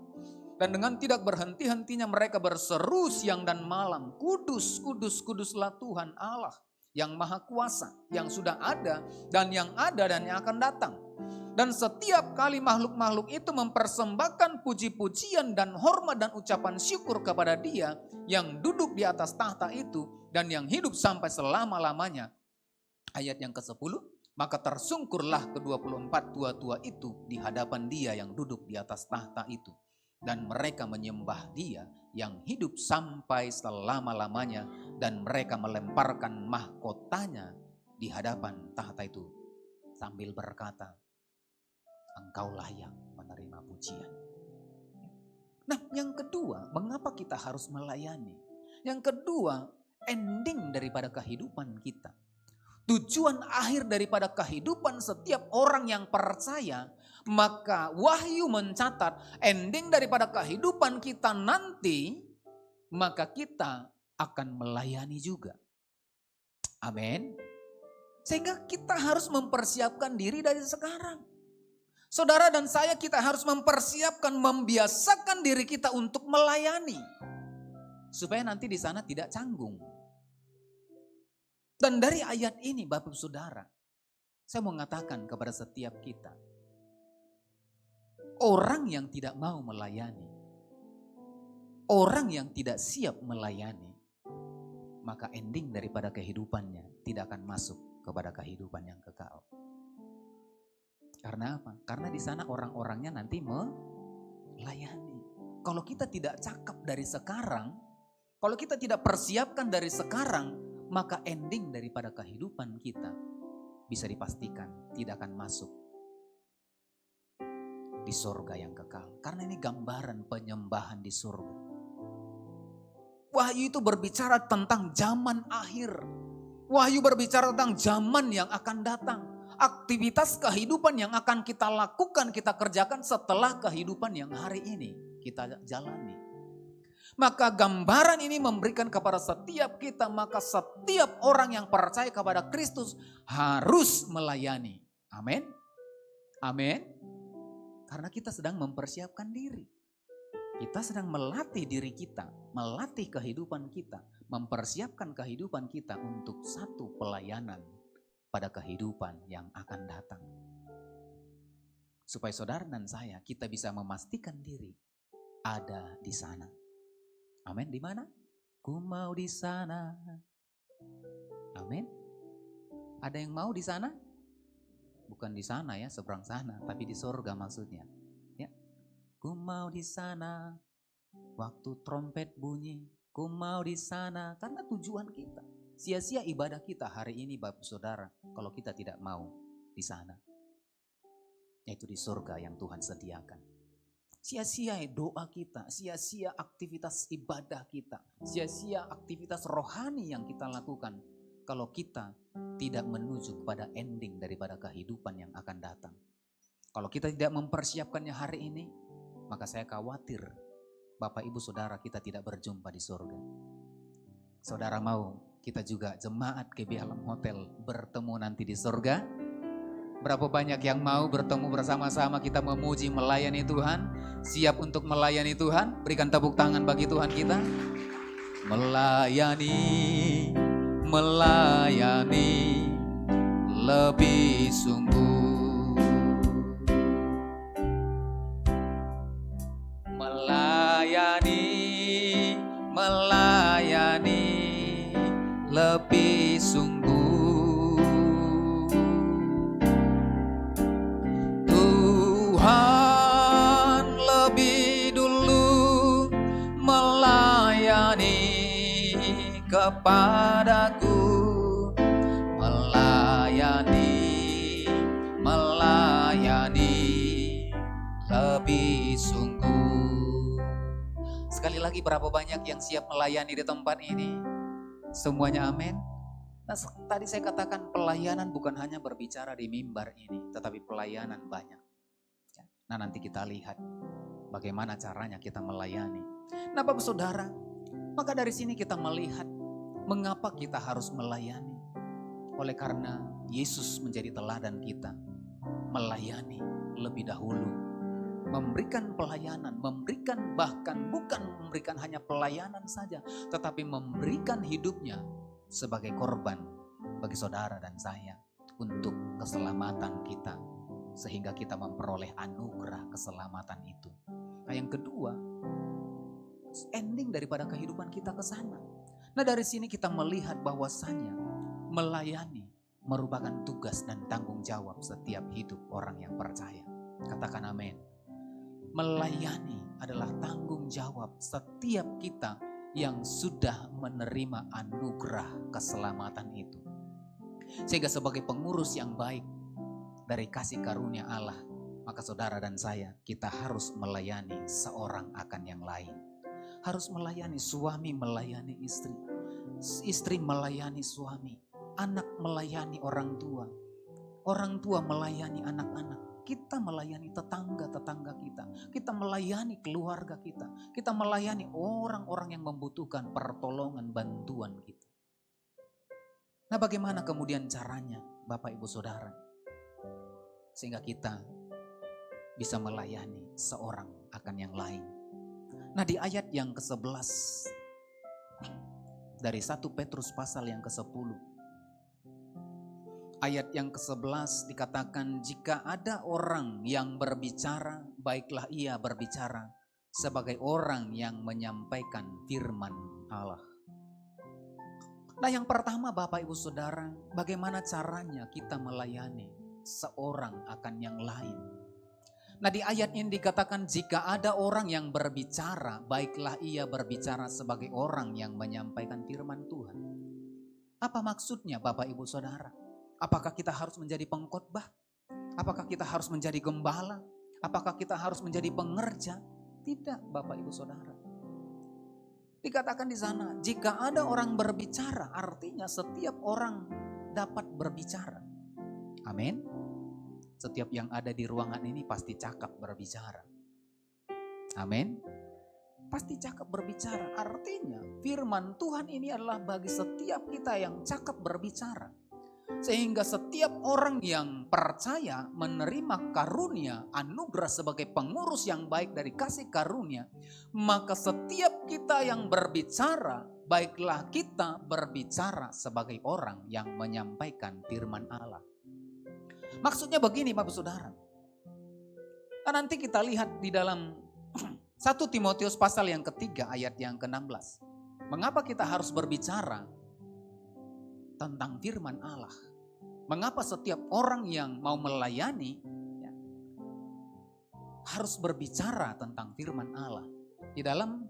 Dan dengan tidak berhenti-hentinya mereka berseru siang dan malam, Kudus, kudus, kuduslah Tuhan Allah yang maha kuasa, yang sudah ada dan yang akan datang. Dan setiap kali makhluk-makhluk itu mempersembahkan puji-pujian dan hormat dan ucapan syukur kepada Dia yang duduk di atas tahta itu dan yang hidup sampai selama-lamanya. Ayat yang ke-10, maka tersungkurlah ke-24 tua-tua itu di hadapan Dia yang duduk di atas tahta itu. Dan mereka menyembah Dia yang hidup sampai selama-lamanya. Dan mereka melemparkan mahkotanya di hadapan tahta itu. Sambil berkata, Engkau layak menerima pujian. Nah, yang kedua, mengapa kita harus melayani? Yang kedua, ending daripada kehidupan kita. Tujuan akhir daripada kehidupan setiap orang yang percaya, maka Wahyu mencatat ending daripada kehidupan kita nanti, maka kita akan melayani juga. Amin. Sehingga kita harus mempersiapkan diri dari sekarang. Saudara dan saya, kita harus mempersiapkan, membiasakan diri kita untuk melayani. Supaya nanti di sana tidak canggung. Dan dari ayat ini Bapak Saudara, saya mau mengatakan kepada setiap kita, orang yang tidak mau melayani, orang yang tidak siap melayani, maka ending daripada kehidupannya tidak akan masuk kepada kehidupan yang kekal. Karena apa? Karena di sana orang-orangnya nanti melayani. Kalau kita tidak cakap dari sekarang, kalau kita tidak persiapkan dari sekarang, maka ending daripada kehidupan kita bisa dipastikan tidak akan masuk di surga yang kekal. Karena ini gambaran penyembahan di surga. Wahyu itu berbicara tentang zaman akhir. Wahyu berbicara tentang zaman yang akan datang. Aktivitas kehidupan yang akan kita lakukan, kita kerjakan setelah kehidupan yang hari ini kita jalani. Maka gambaran ini memberikan kepada setiap kita, maka setiap orang yang percaya kepada Kristus harus melayani. Amin. Amin. Karena kita sedang mempersiapkan diri. Kita sedang melatih diri kita, melatih kehidupan kita, mempersiapkan kehidupan kita untuk satu pelayanan pada kehidupan yang akan datang. Supaya saudara dan saya, kita bisa memastikan diri ada di sana. Amin. Di mana? Ku mau di sana. Amin. Ada yang mau di sana? Bukan di sana ya, seberang sana, tapi di surga maksudnya. Ya. Ku mau di sana. Waktu trompet bunyi, ku mau di sana. Karena tujuan kita. Sia-sia ibadah kita hari ini Bapak Saudara kalau kita tidak mau di sana. Yaitu di surga yang Tuhan sediakan. Sia-sia doa kita, sia-sia aktivitas ibadah kita, sia-sia aktivitas rohani yang kita lakukan kalau kita tidak menuju kepada ending daripada kehidupan yang akan datang. Kalau kita tidak mempersiapkannya hari ini, maka saya khawatir Bapak Ibu Saudara kita tidak berjumpa di surga. Saudara mau kita juga jemaat KB Alam Hotel bertemu nanti di surga? Berapa banyak yang mau bertemu bersama-sama kita memuji melayani Tuhan? Siap untuk melayani Tuhan? Berikan tepuk tangan bagi Tuhan kita. Melayani, melayani lebih sungguh. Melayani, melayani lebih sungguh. Tuhan lebih dulu melayani kepadaku, melayani, melayani lebih sungguh. Sekali lagi, berapa banyak yang siap melayani di tempat ini? Semuanya amin. Nah, tadi saya katakan pelayanan bukan hanya berbicara di mimbar ini, tetapi pelayanan banyak. Nah, nanti kita lihat bagaimana caranya kita melayani. Nah, Bapak Saudara, maka dari sini kita melihat mengapa kita harus melayani. Oleh karena Yesus menjadi teladan kita, melayani lebih dahulu. Memberikan pelayanan, memberikan bahkan bukan memberikan hanya pelayanan saja, tetapi memberikan hidupnya sebagai korban bagi saudara dan saya untuk keselamatan kita, sehingga kita memperoleh anugerah keselamatan itu. Nah, yang kedua, ending daripada kehidupan kita ke sana. Nah, dari sini kita melihat bahwasanya melayani merupakan tugas dan tanggung jawab setiap hidup orang yang percaya. Katakan amin. Melayani adalah tanggung jawab setiap kita yang sudah menerima anugerah keselamatan itu. Sehingga sebagai pengurus yang baik dari kasih karunia Allah, maka saudara dan saya, kita harus melayani seorang akan yang lain. Harus melayani, suami melayani istri, istri melayani suami, anak melayani orang tua melayani anak-anak. Kita melayani tetangga-tetangga kita melayani keluarga kita melayani orang-orang yang membutuhkan pertolongan, bantuan kita. Nah, bagaimana kemudian caranya Bapak Ibu Saudara? Sehingga kita bisa melayani seorang akan yang lain. Nah, di ayat yang ke-11 dari 1 Petrus pasal yang ke-10. Ayat yang ke-11 dikatakan, jika ada orang yang berbicara, baiklah ia berbicara sebagai orang yang menyampaikan firman Allah. Nah, yang pertama Bapak Ibu Saudara, bagaimana caranya kita melayani seorang akan yang lain? Nah, di ayat ini dikatakan jika ada orang yang berbicara, baiklah ia berbicara sebagai orang yang menyampaikan firman Tuhan. Apa maksudnya Bapak Ibu Saudara? Apakah kita harus menjadi pengkhotbah? Apakah kita harus menjadi gembala? Apakah kita harus menjadi pengerja? Tidak, Bapak Ibu Saudara. Dikatakan di sana, jika ada orang berbicara, artinya setiap orang dapat berbicara. Amin. Setiap yang ada di ruangan ini pasti cakap berbicara. Amin. Pasti cakap berbicara. Artinya firman Tuhan ini adalah bagi setiap kita yang cakap berbicara. Sehingga setiap orang yang percaya menerima karunia, anugerah sebagai pengurus yang baik dari kasih karunia, maka setiap kita yang berbicara, baiklah kita berbicara sebagai orang yang menyampaikan firman Allah. Maksudnya begini Bapak Saudara. Nanti kita lihat di dalam 1 Timotius pasal yang ketiga ayat yang ke-16. Mengapa kita harus berbicara tentang firman Allah? Mengapa setiap orang yang mau melayani harus berbicara tentang firman Allah? Di dalam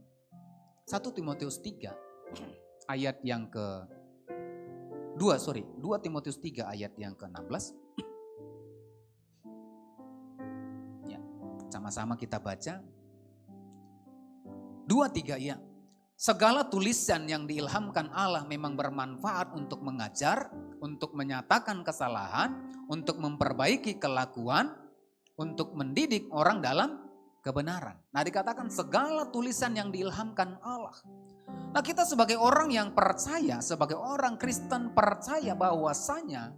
1 Timotius 3 ayat yang ke-2, 2 Timotius 3 ayat yang ke-16. Ya, sama-sama kita baca. 2-3 ya. Segala tulisan yang diilhamkan Allah memang bermanfaat untuk mengajar, untuk menyatakan kesalahan, untuk memperbaiki kelakuan, untuk mendidik orang dalam kebenaran. Nah, dikatakan segala tulisan yang diilhamkan Allah. Nah, kita sebagai orang yang percaya, sebagai orang Kristen percaya bahwasanya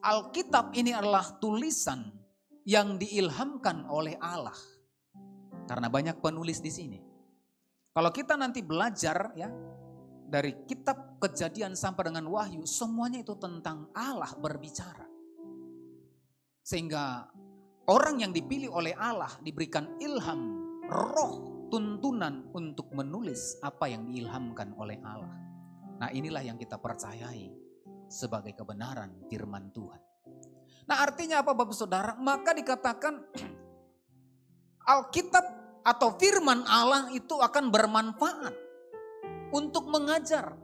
Alkitab ini adalah tulisan yang diilhamkan oleh Allah. Karena banyak penulis di sini. Kalau kita nanti belajar ya dari kitab Kejadian sampai dengan Wahyu, semuanya itu tentang Allah berbicara. Sehingga orang yang dipilih oleh Allah diberikan ilham, roh, tuntunan untuk menulis apa yang diilhamkan oleh Allah. Nah, inilah yang kita percayai sebagai kebenaran firman Tuhan. Nah, artinya apa Bapak Saudara? Maka dikatakan Alkitab atau firman Allah itu akan bermanfaat untuk mengajar.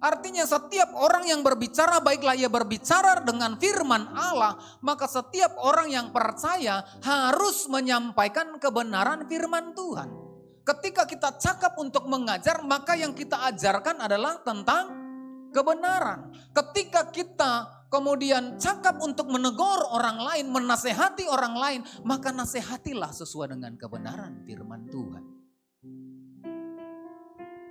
Artinya setiap orang yang berbicara, baiklah ia berbicara dengan firman Allah, maka setiap orang yang percaya harus menyampaikan kebenaran firman Tuhan. Ketika kita cakap untuk mengajar, maka yang kita ajarkan adalah tentang kebenaran. Ketika kita kemudian cakap untuk menegur orang lain, menasehati orang lain, maka nasehatilah sesuai dengan kebenaran firman Tuhan.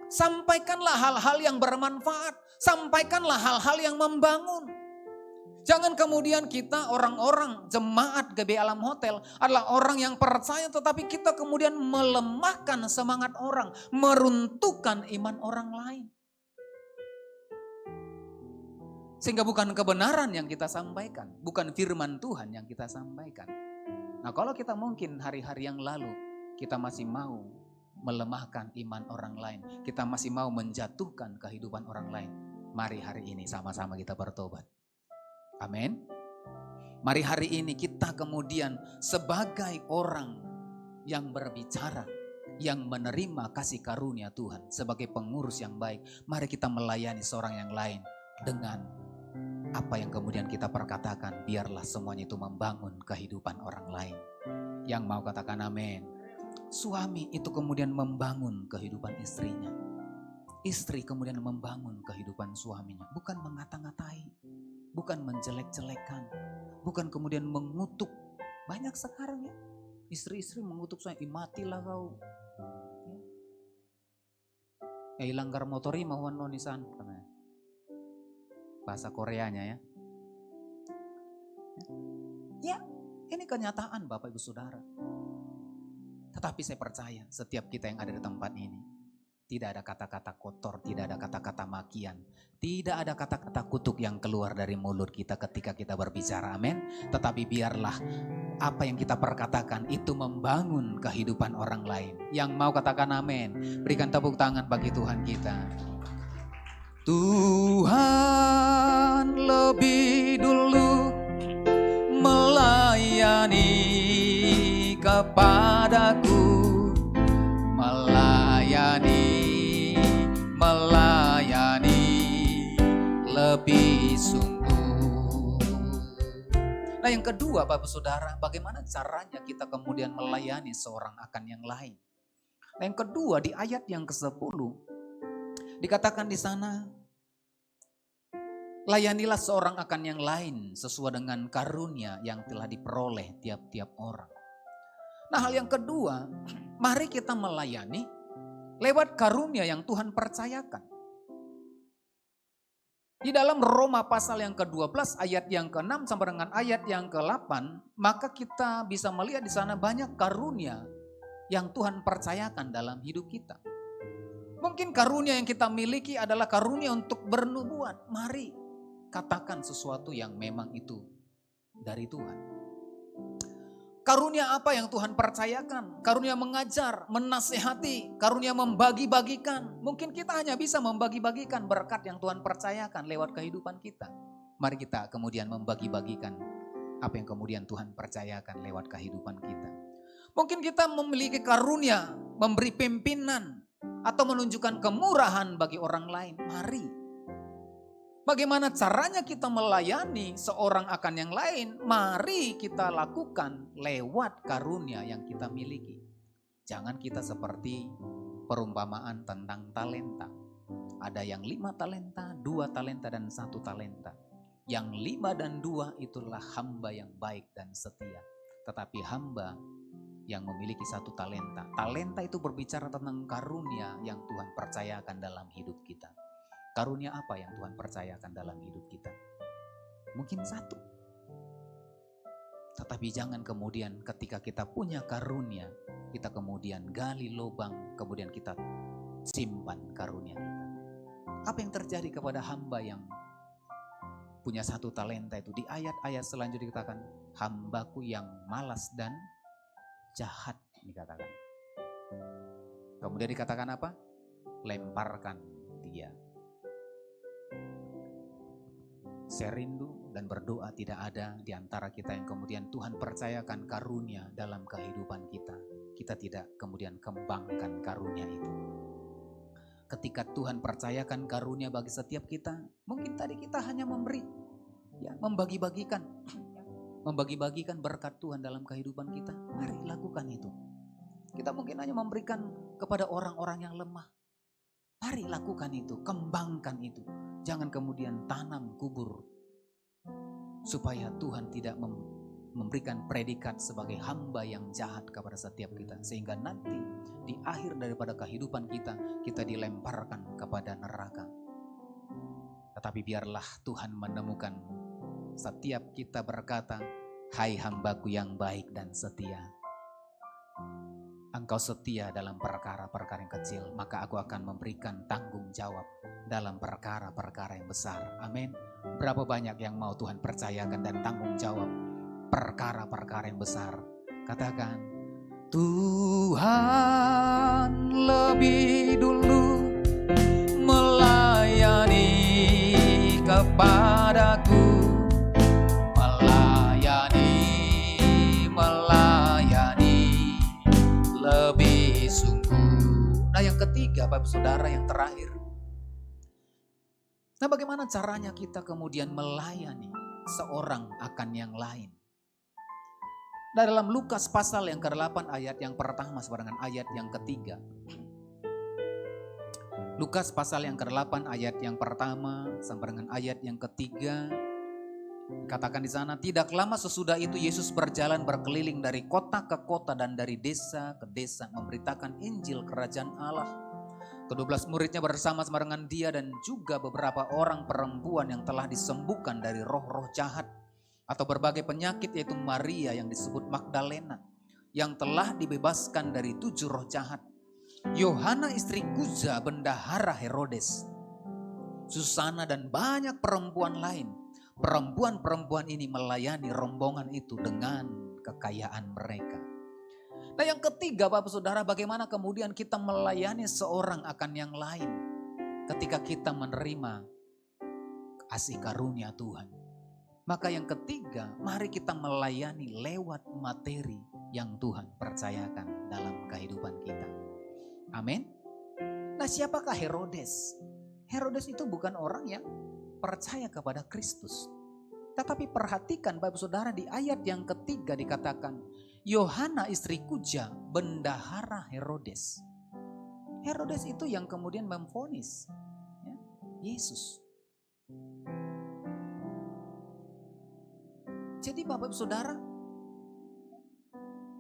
Sampaikanlah hal-hal yang bermanfaat, sampaikanlah hal-hal yang membangun. Jangan kemudian kita orang-orang jemaat GB Alam Hotel adalah orang yang percaya, tetapi kita kemudian melemahkan semangat orang, meruntuhkan iman orang lain. Sehingga bukan kebenaran yang kita sampaikan, bukan firman Tuhan yang kita sampaikan. Nah, kalau kita mungkin hari-hari yang lalu kita masih mau melemahkan iman orang lain, kita masih mau menjatuhkan kehidupan orang lain, mari hari ini sama-sama kita bertobat. Amin. Mari hari ini kita kemudian sebagai orang yang berbicara, yang menerima kasih karunia Tuhan sebagai pengurus yang baik, mari kita melayani seorang yang lain dengan apa yang kemudian kita perkatakan, biarlah semuanya itu membangun kehidupan orang lain. Yang mau katakan amin. Suami itu kemudian membangun kehidupan istrinya. Istri kemudian membangun kehidupan suaminya. Bukan mengata-ngatai, bukan menjelek-jelekan, bukan kemudian mengutuk. Banyak sekarang ya, istri-istri mengutuk suami, matilah kau. Langgar motori mahuan nonisan. Bahasa Koreanya ya. Ya, ini kenyataan Bapak Ibu Saudara. Tetapi saya percaya setiap kita yang ada di tempat ini, tidak ada kata-kata kotor, tidak ada kata-kata makian, tidak ada kata-kata kutuk yang keluar dari mulut kita ketika kita berbicara, amin. Tetapi biarlah apa yang kita perkatakan itu membangun kehidupan orang lain. Yang mau katakan amin, berikan tepuk tangan bagi Tuhan kita. Tuhan lebih dulu melayani kepadaku, melayani lebih sungguh Nah yang kedua Bapak Saudara, bagaimana caranya kita kemudian melayani seorang akan yang lain. Nah yang kedua di ayat yang ke-10 dikatakan di sana, layanilah seorang akan yang lain sesuai dengan karunia yang telah diperoleh tiap-tiap orang. Nah hal yang kedua, mari kita melayani lewat karunia yang Tuhan percayakan. Di dalam Roma pasal yang ke-12 ayat yang ke-6 sampai dengan ayat yang ke-8, maka kita bisa melihat di sana banyak karunia yang Tuhan percayakan dalam hidup kita. Mungkin karunia yang kita miliki adalah karunia untuk bernubuat. Mari katakan sesuatu yang memang itu dari Tuhan. Karunia apa yang Tuhan percayakan? Karunia mengajar, menasehati, karunia membagi-bagikan. Mungkin kita hanya bisa membagi-bagikan berkat yang Tuhan percayakan lewat kehidupan kita. Mari kita kemudian membagi-bagikan apa yang kemudian Tuhan percayakan lewat kehidupan kita. Mungkin kita memiliki karunia, memberi pimpinan, atau menunjukkan kemurahan bagi orang lain. Mari. Bagaimana caranya kita melayani seorang akan yang lain? Mari kita lakukan lewat karunia yang kita miliki. Jangan kita seperti perumpamaan tentang talenta. Ada yang 5 talenta, 2 talenta, dan 1 talenta. Yang 5 dan 2 itulah hamba yang baik dan setia. Tetapi hamba yang memiliki 1 talenta. Talenta itu berbicara tentang karunia yang Tuhan percayakan dalam hidup kita. Karunia apa yang Tuhan percayakan dalam hidup kita? Mungkin 1. Tetapi jangan kemudian ketika kita punya karunia, kita kemudian gali lubang, kemudian kita simpan karunia kita. Apa yang terjadi kepada hamba yang punya 1 talenta itu? Di ayat-ayat selanjutnya dikatakan, hambaku yang malas dan jahat, dikatakan. Kemudian dikatakan apa? Lemparkan dia. Saya rindu dan berdoa tidak ada di antara kita yang kemudian Tuhan percayakan karunia dalam kehidupan kita. Kita tidak kemudian kembangkan karunia itu. Ketika Tuhan percayakan karunia bagi setiap kita, mungkin tadi kita hanya memberi, ya, membagi-bagikan berkat Tuhan dalam kehidupan kita. Mari lakukan itu. Kita mungkin hanya memberikan kepada orang-orang yang lemah. Mari lakukan itu, kembangkan itu. Jangan kemudian tanam kubur. Supaya Tuhan tidak memberikan predikat sebagai hamba yang jahat kepada setiap kita. Sehingga nanti di akhir daripada kehidupan kita, kita dilemparkan kepada neraka. Tetapi biarlah Tuhan menemukan setiap kita berkata, hai hambaku yang baik dan setia. Engkau setia dalam perkara-perkara yang kecil, maka aku akan memberikan tanggung jawab dalam perkara-perkara yang besar. Amin. Berapa banyak yang mau Tuhan percayakan dan tanggung jawab perkara-perkara yang besar? Katakan, Tuhan lebih dulu melayani kepadaku. Lebih sungguh. Nah yang ketiga Bapak Saudara, yang terakhir. Nah bagaimana caranya kita kemudian melayani seorang akan yang lain? Nah, dalam Lukas pasal yang ke-8 ayat yang pertama sama dengan ayat yang ketiga. Lukas pasal yang ke-8 ayat yang pertama sampai dengan ayat yang ketiga. Katakan di sana, tidak lama sesudah itu Yesus berjalan berkeliling dari kota ke kota dan dari desa ke desa memberitakan Injil Kerajaan Allah. Ke-12 muridnya bersama-sama dengan dia dan juga beberapa orang perempuan yang telah disembuhkan dari roh-roh jahat atau berbagai penyakit, yaitu Maria yang disebut Magdalena yang telah dibebaskan dari 7 roh jahat, Yohana istri Kuza bendahara Herodes, Susana dan banyak perempuan lain. Perempuan-perempuan ini melayani rombongan itu dengan kekayaan mereka. Nah yang ketiga Bapak Saudara, bagaimana kemudian kita melayani seorang akan yang lain ketika kita menerima kasih karunia Tuhan. Maka yang ketiga, mari kita melayani lewat materi yang Tuhan percayakan dalam kehidupan kita. Amin. Nah siapakah Herodes? Herodes itu bukan orang yang percaya kepada Kristus. Tetapi perhatikan Bapak Saudara, di ayat yang ketiga dikatakan, Yohana istri Kuja bendahara Herodes. Herodes itu yang kemudian memvonis ya, Yesus. Jadi Bapak Saudara,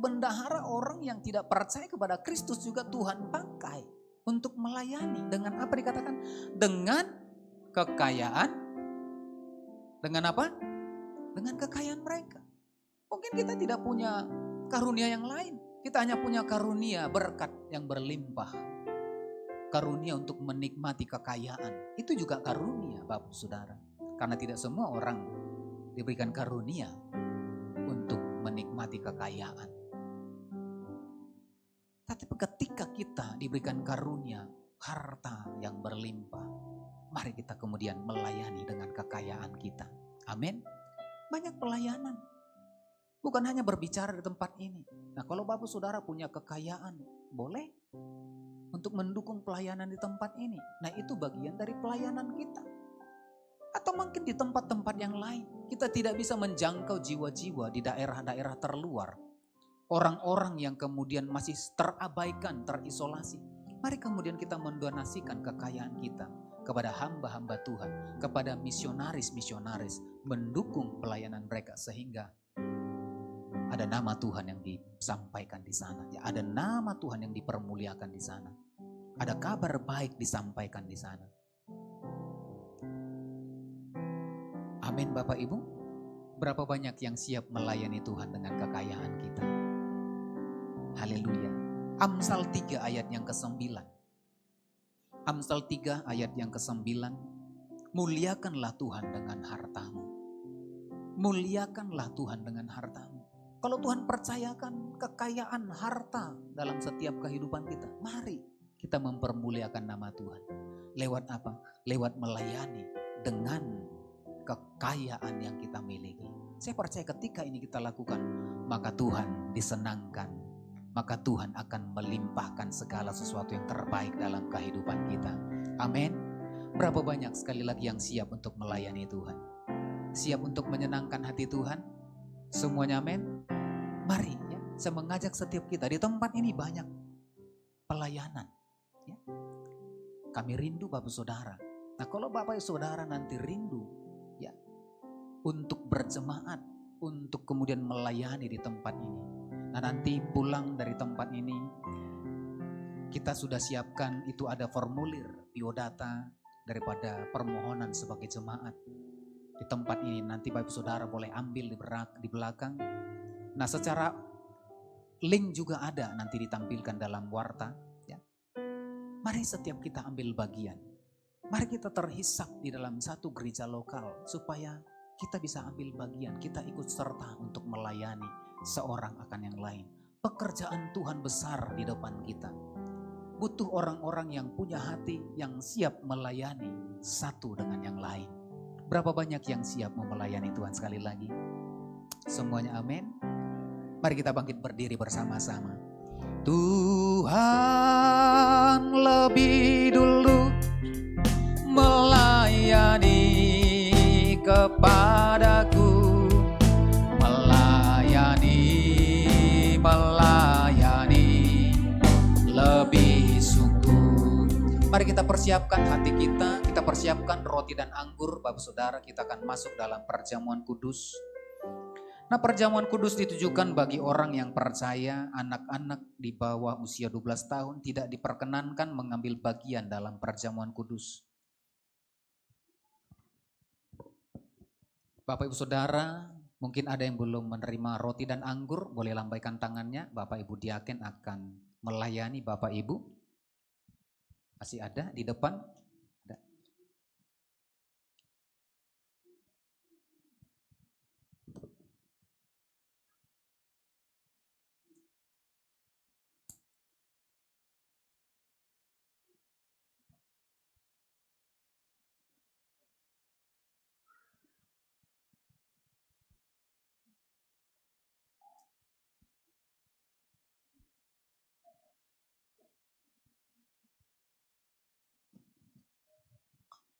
bendahara orang yang tidak percaya kepada Kristus juga Tuhan pakai untuk melayani. Dengan apa dikatakan? Dengan kekayaan. Dengan apa? Dengan kekayaan mereka. Mungkin kita tidak punya karunia yang lain. Kita hanya punya karunia berkat yang berlimpah. Karunia untuk menikmati kekayaan. Itu juga karunia Bapak Saudara. Karena tidak semua orang diberikan karunia untuk menikmati kekayaan. Tapi ketika kita diberikan karunia harta yang berlimpah, mari kita kemudian melayani dengan kekayaan kita. Amin. Banyak pelayanan. Bukan hanya berbicara di tempat ini. Nah, kalau Bapak Saudara punya kekayaan, boleh untuk mendukung pelayanan di tempat ini. Nah, itu bagian dari pelayanan kita. Atau mungkin di tempat-tempat yang lain. Kita tidak bisa menjangkau jiwa-jiwa di daerah-daerah terluar. Orang-orang yang kemudian masih terabaikan, terisolasi. Mari kemudian kita mendonasikan kekayaan kita kepada hamba-hamba Tuhan, kepada misionaris-misionaris, mendukung pelayanan mereka sehingga ada nama Tuhan yang disampaikan di sana. Ya, ada nama Tuhan yang dipermuliakan di sana. Ada kabar baik disampaikan di sana. Amin Bapak Ibu. Berapa banyak yang siap melayani Tuhan dengan kekayaan kita? Haleluya. Amsal 3 ayat yang ke-9. Amsal 3 ayat yang ke-9. Muliakanlah Tuhan dengan hartamu. Muliakanlah Tuhan dengan hartamu. Kalau Tuhan percayakan kekayaan harta dalam setiap kehidupan kita, mari kita mempermuliakan nama Tuhan. Lewat apa? Lewat melayani dengan kekayaan yang kita miliki. Saya percaya ketika ini kita lakukan, maka Tuhan disenangkan. Maka Tuhan akan melimpahkan segala sesuatu yang terbaik dalam kehidupan kita. Amin. Berapa banyak sekali lagi yang siap untuk melayani Tuhan? Siap untuk menyenangkan hati Tuhan? Semuanya amin. Mari ya, saya mengajak setiap kita di tempat ini banyak pelayanan. Ya. Kami rindu Bapak Saudara. Nah kalau Bapak Saudara nanti rindu ya untuk berjemaat, untuk kemudian melayani di tempat ini. Nah nanti pulang dari tempat ini, kita sudah siapkan itu ada formulir biodata daripada permohonan sebagai jemaat. Di tempat ini nanti Bapak Saudara boleh ambil di belakang. Nah secara link juga ada nanti ditampilkan dalam warta. Ya. Mari setiap kita ambil bagian. Mari kita terhisap di dalam satu gereja lokal supaya kita bisa ambil bagian. Kita ikut serta untuk melayani seorang akan yang lain. Pekerjaan Tuhan besar di depan kita. Butuh orang-orang yang punya hati yang siap melayani satu dengan yang lain. Berapa banyak yang siap melayani Tuhan sekali lagi? Semuanya amin. Mari kita bangkit berdiri bersama-sama. Tuhan lebih dulu melayani kepadaku, melayani lebih sungguh. Mari kita persiapkan hati kita persiapkan roti dan anggur. Bapak Saudara, kita akan masuk dalam perjamuan kudus. Nah perjamuan kudus ditujukan bagi orang yang percaya. Anak-anak di bawah usia 12 tahun tidak diperkenankan mengambil bagian dalam perjamuan kudus. Bapak Ibu Saudara, mungkin ada yang belum menerima roti dan anggur, boleh lambaikan tangannya. Bapak Ibu Diaken akan melayani Bapak Ibu. Masih ada di depan? Ada.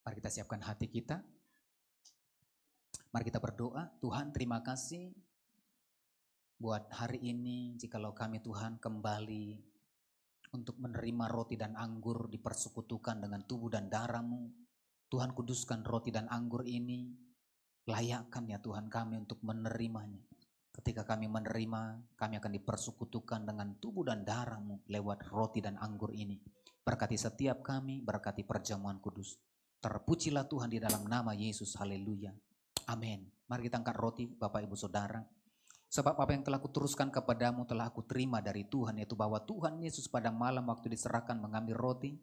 Mari kita siapkan hati kita. Mari kita berdoa. Tuhan, terima kasih buat hari ini, jikalau kami Tuhan kembali untuk menerima roti dan anggur dipersekutukan dengan tubuh dan darah-Mu. Tuhan, kuduskan roti dan anggur ini, layakkan ya Tuhan kami untuk menerimanya. Ketika kami menerima, kami akan dipersekutukan dengan tubuh dan darah-Mu lewat roti dan anggur ini. Berkati setiap kami, berkati perjamuan kudus. Terpujilah Tuhan di dalam nama Yesus, haleluya. Amin. Mari kita angkat roti Bapak Ibu Saudara. Sebab apa yang telah kuteruskan kepadamu telah aku terima dari Tuhan, yaitu bahwa Tuhan Yesus pada malam waktu diserahkan mengambil roti.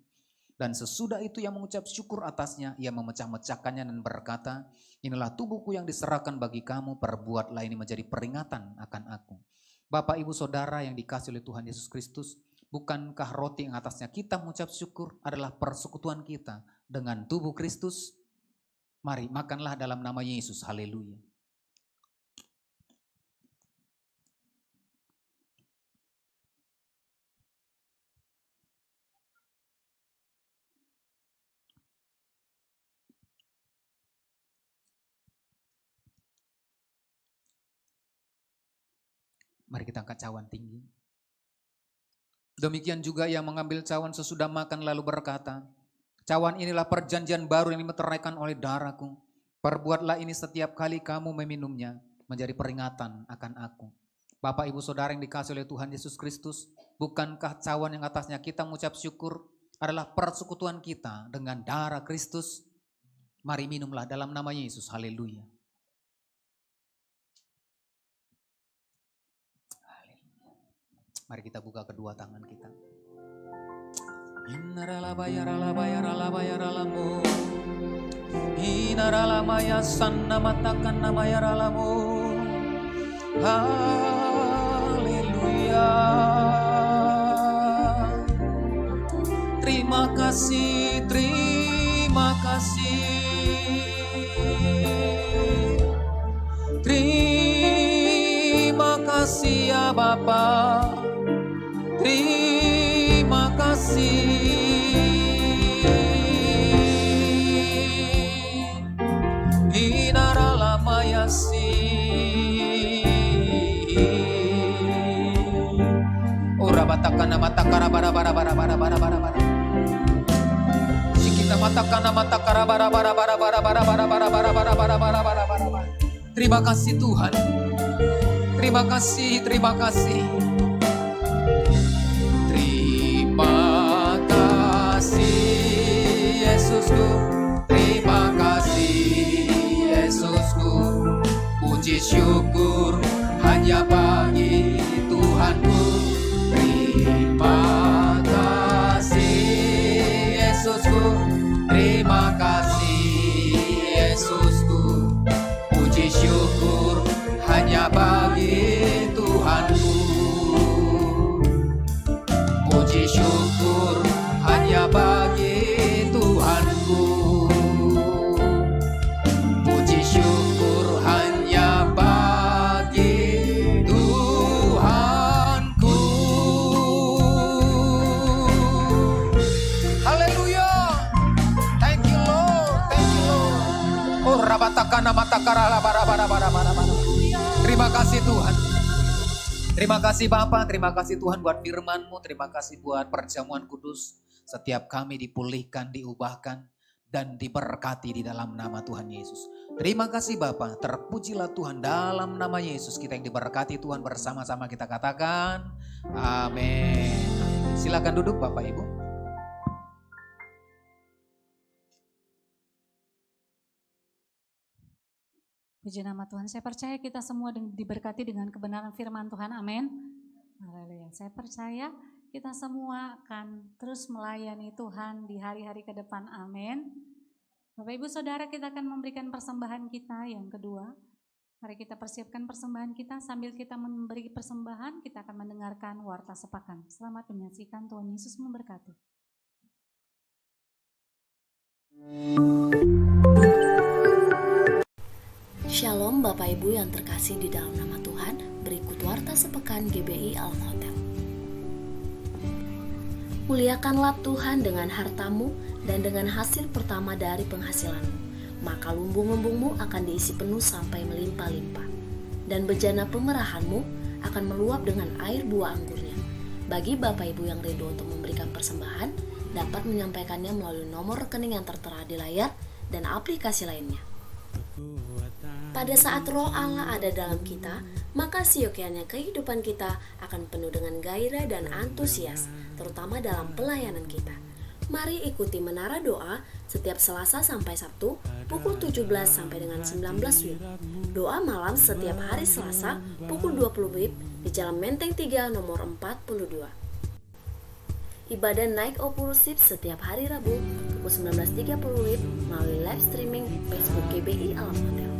Dan sesudah itu ia mengucap syukur atasnya, ia memecah-mecahkannya dan berkata, inilah tubuhku yang diserahkan bagi kamu, perbuatlah ini menjadi peringatan akan aku. Bapak Ibu Saudara yang dikasihi oleh Tuhan Yesus Kristus, bukankah roti yang atasnya kita mengucap syukur adalah persekutuan kita dengan tubuh Kristus? Mari makanlah dalam nama Yesus, haleluya. Mari kita angkat cawan tinggi. Demikian juga ia mengambil cawan sesudah makan lalu berkata, cawan inilah perjanjian baru yang dimeteraikan oleh darahku. Perbuatlah ini setiap kali kamu meminumnya menjadi peringatan akan aku. Bapak Ibu Saudara yang dikasihi oleh Tuhan Yesus Kristus, bukankah cawan yang atasnya kita mengucap syukur adalah persekutuan kita dengan darah Kristus? Mari minumlah dalam nama Yesus, haleluya. Mari kita buka kedua tangan kita. Inaralabayaralabayaralabayaralamu. Inaralamaya sanna matakan namayaralamu. Haleluya. Terima kasih, terima kasih. Terima kasih ya Bapa. Terima kasih. Inaralamayasi. Ora batakana matakara bara bara bara bara bara bara bara. Sikita matakana matakara bara bara bara bara bara bara bara bara bara bara bara bara bara. Terima kasih Tuhan. Terima kasih, terima kasih. Terima kasih Yesusku, terima kasih Yesusku. Puji syukur hanya bagi Tuhanku. Terima kasih Yesusku, terima kasih Yesusku. Puji syukur hanya bagi Tuhanku. Puji syukur hanya bagi Tuhanku. Puji syukur hanya bagi Tuhanku. Haleluya. Thank you Lord. Thank you Lord. Oh rabatakana matakara bara bara bara bara. Terima kasih Tuhan. Terima kasih Bapa, terima kasih Tuhan buat firman-Mu, terima kasih buat perjamuan kudus. Setiap kami dipulihkan, diubahkan, dan diberkati di dalam nama Tuhan Yesus. Terima kasih Bapa, terpujilah Tuhan dalam nama Yesus. Kita yang diberkati Tuhan bersama-sama kita katakan, amin. Silakan duduk Bapak Ibu. Puji nama Tuhan, saya percaya kita semua diberkati dengan kebenaran firman Tuhan, amin. Haleluya. Saya percaya kita semua akan terus melayani Tuhan di hari-hari ke depan, amin. Bapak Ibu Saudara, kita akan memberikan persembahan kita yang kedua. Mari kita persiapkan persembahan kita, sambil kita memberi persembahan, kita akan mendengarkan warta sepakan. Selamat menyaksikan, Tuhan Yesus memberkati. Shalom Bapak Ibu yang terkasih di dalam nama Tuhan. Berikut warta sepekan GBI Alam Hotel. Muliakanlah Tuhan dengan hartamu dan dengan hasil pertama dari penghasilanmu. maka lumbung-lumbungmu akan diisi penuh sampai melimpah-limpah. Dan bejana pemerahanmu akan meluap dengan air buah anggurnya. Bagi Bapak Ibu yang rindu untuk memberikan persembahan, dapat menyampaikannya melalui nomor rekening yang tertera di layar dan aplikasi lainnya. Pada saat roh Allah ada dalam kita, maka siokianya kehidupan kita akan penuh dengan gairah dan antusias, terutama dalam pelayanan kita. Mari ikuti Menara Doa setiap Selasa sampai Sabtu pukul 17 sampai dengan 19 WIB. Doa malam setiap hari Selasa pukul 20 WIB di Jalan Menteng 3 nomor 42. Ibadah Night of Worship setiap hari Rabu pukul 19.30 WIB melalui live streaming Facebook GBI Alam Hotel.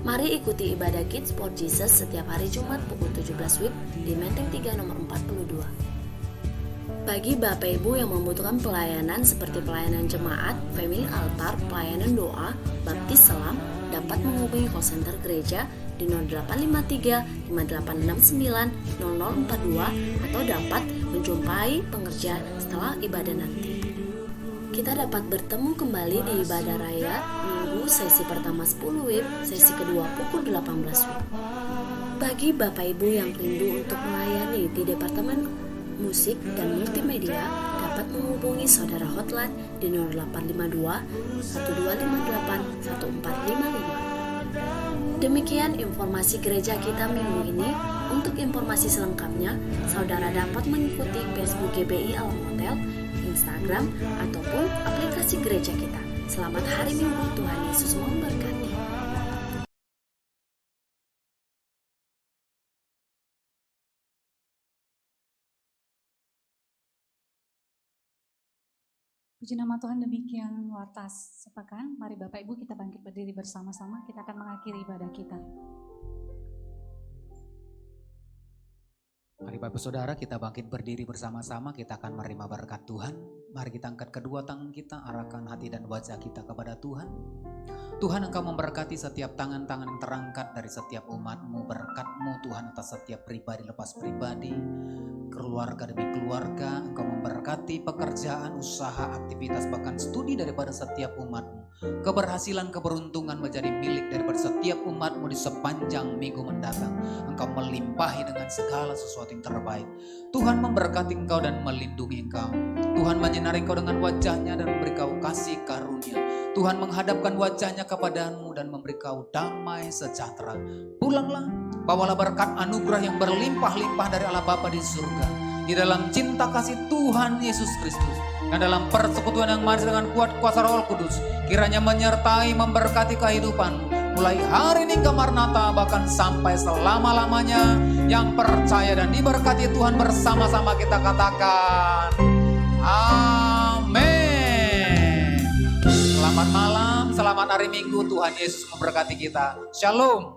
Mari ikuti ibadah Kids for Jesus setiap hari Jumat pukul 17 WIB di Menteng 3 nomor 42. Bagi Bapak Ibu yang membutuhkan pelayanan seperti pelayanan jemaat, family altar, pelayanan doa, baptis selam, dapat menghubungi call center gereja di 0853 5869 0042 atau dapat menjumpai pengerja setelah ibadah nanti. Kita dapat bertemu kembali di ibadah raya Minggu sesi pertama 10 WIB, sesi kedua pukul 18 WIB. Bagi Bapak Ibu yang rindu untuk melayani di Departemen Musik dan Multimedia, dapat menghubungi saudara hotline di 0852 1258 1455. Demikian informasi gereja kita minggu ini. Untuk informasi selengkapnya, saudara dapat mengikuti Facebook GBI Alam Hotel, Instagram, ataupun aplikasi gereja kita. Selamat hari Minggu, Tuhan Yesus memberkati. Puji nama Tuhan, demikian wartas sepekan. Mari Bapak Ibu kita bangkit berdiri bersama-sama. Kita akan mengakhiri ibadah kita. Mari Bapak Saudara kita bangkit berdiri bersama-sama, kita akan menerima berkat Tuhan. Mari kita angkat kedua tangan kita, arahkan hati dan wajah kita kepada Tuhan. Tuhan, Engkau memberkati setiap tangan-tangan yang terangkat dari setiap umat-Mu. Berkat-Mu Tuhan atas setiap pribadi lepas pribadi, keluarga demi keluarga. Engkau memberkati pekerjaan, usaha, aktivitas, bahkan studi daripada setiap umat-Mu. Keberhasilan, keberuntungan menjadi milik daripada setiap umat-Mu di sepanjang minggu mendatang. Engkau melimpahi dengan segala sesuatu yang terbaik. Tuhan memberkati engkau dan melindungi engkau. Tuhan menyinari engkau dengan wajahnya dan memberi kau kasih karunia. Tuhan menghadapkan wajahnya kepadamu dan memberi kau damai sejahtera. Pulanglah, bawalah berkat anugerah yang berlimpah-limpah dari Allah Bapa di surga. Di dalam cinta kasih Tuhan Yesus Kristus dan dalam persekutuan yang manis dengan kuat kuasa Roh Kudus, kiranya menyertai memberkati kehidupanmu mulai hari ini ke Maranatha, bahkan sampai selama-lamanya. Yang percaya dan diberkati Tuhan bersama-sama kita katakan amin. Selamat malam, selamat hari Minggu, Tuhan Yesus memberkati kita. Shalom.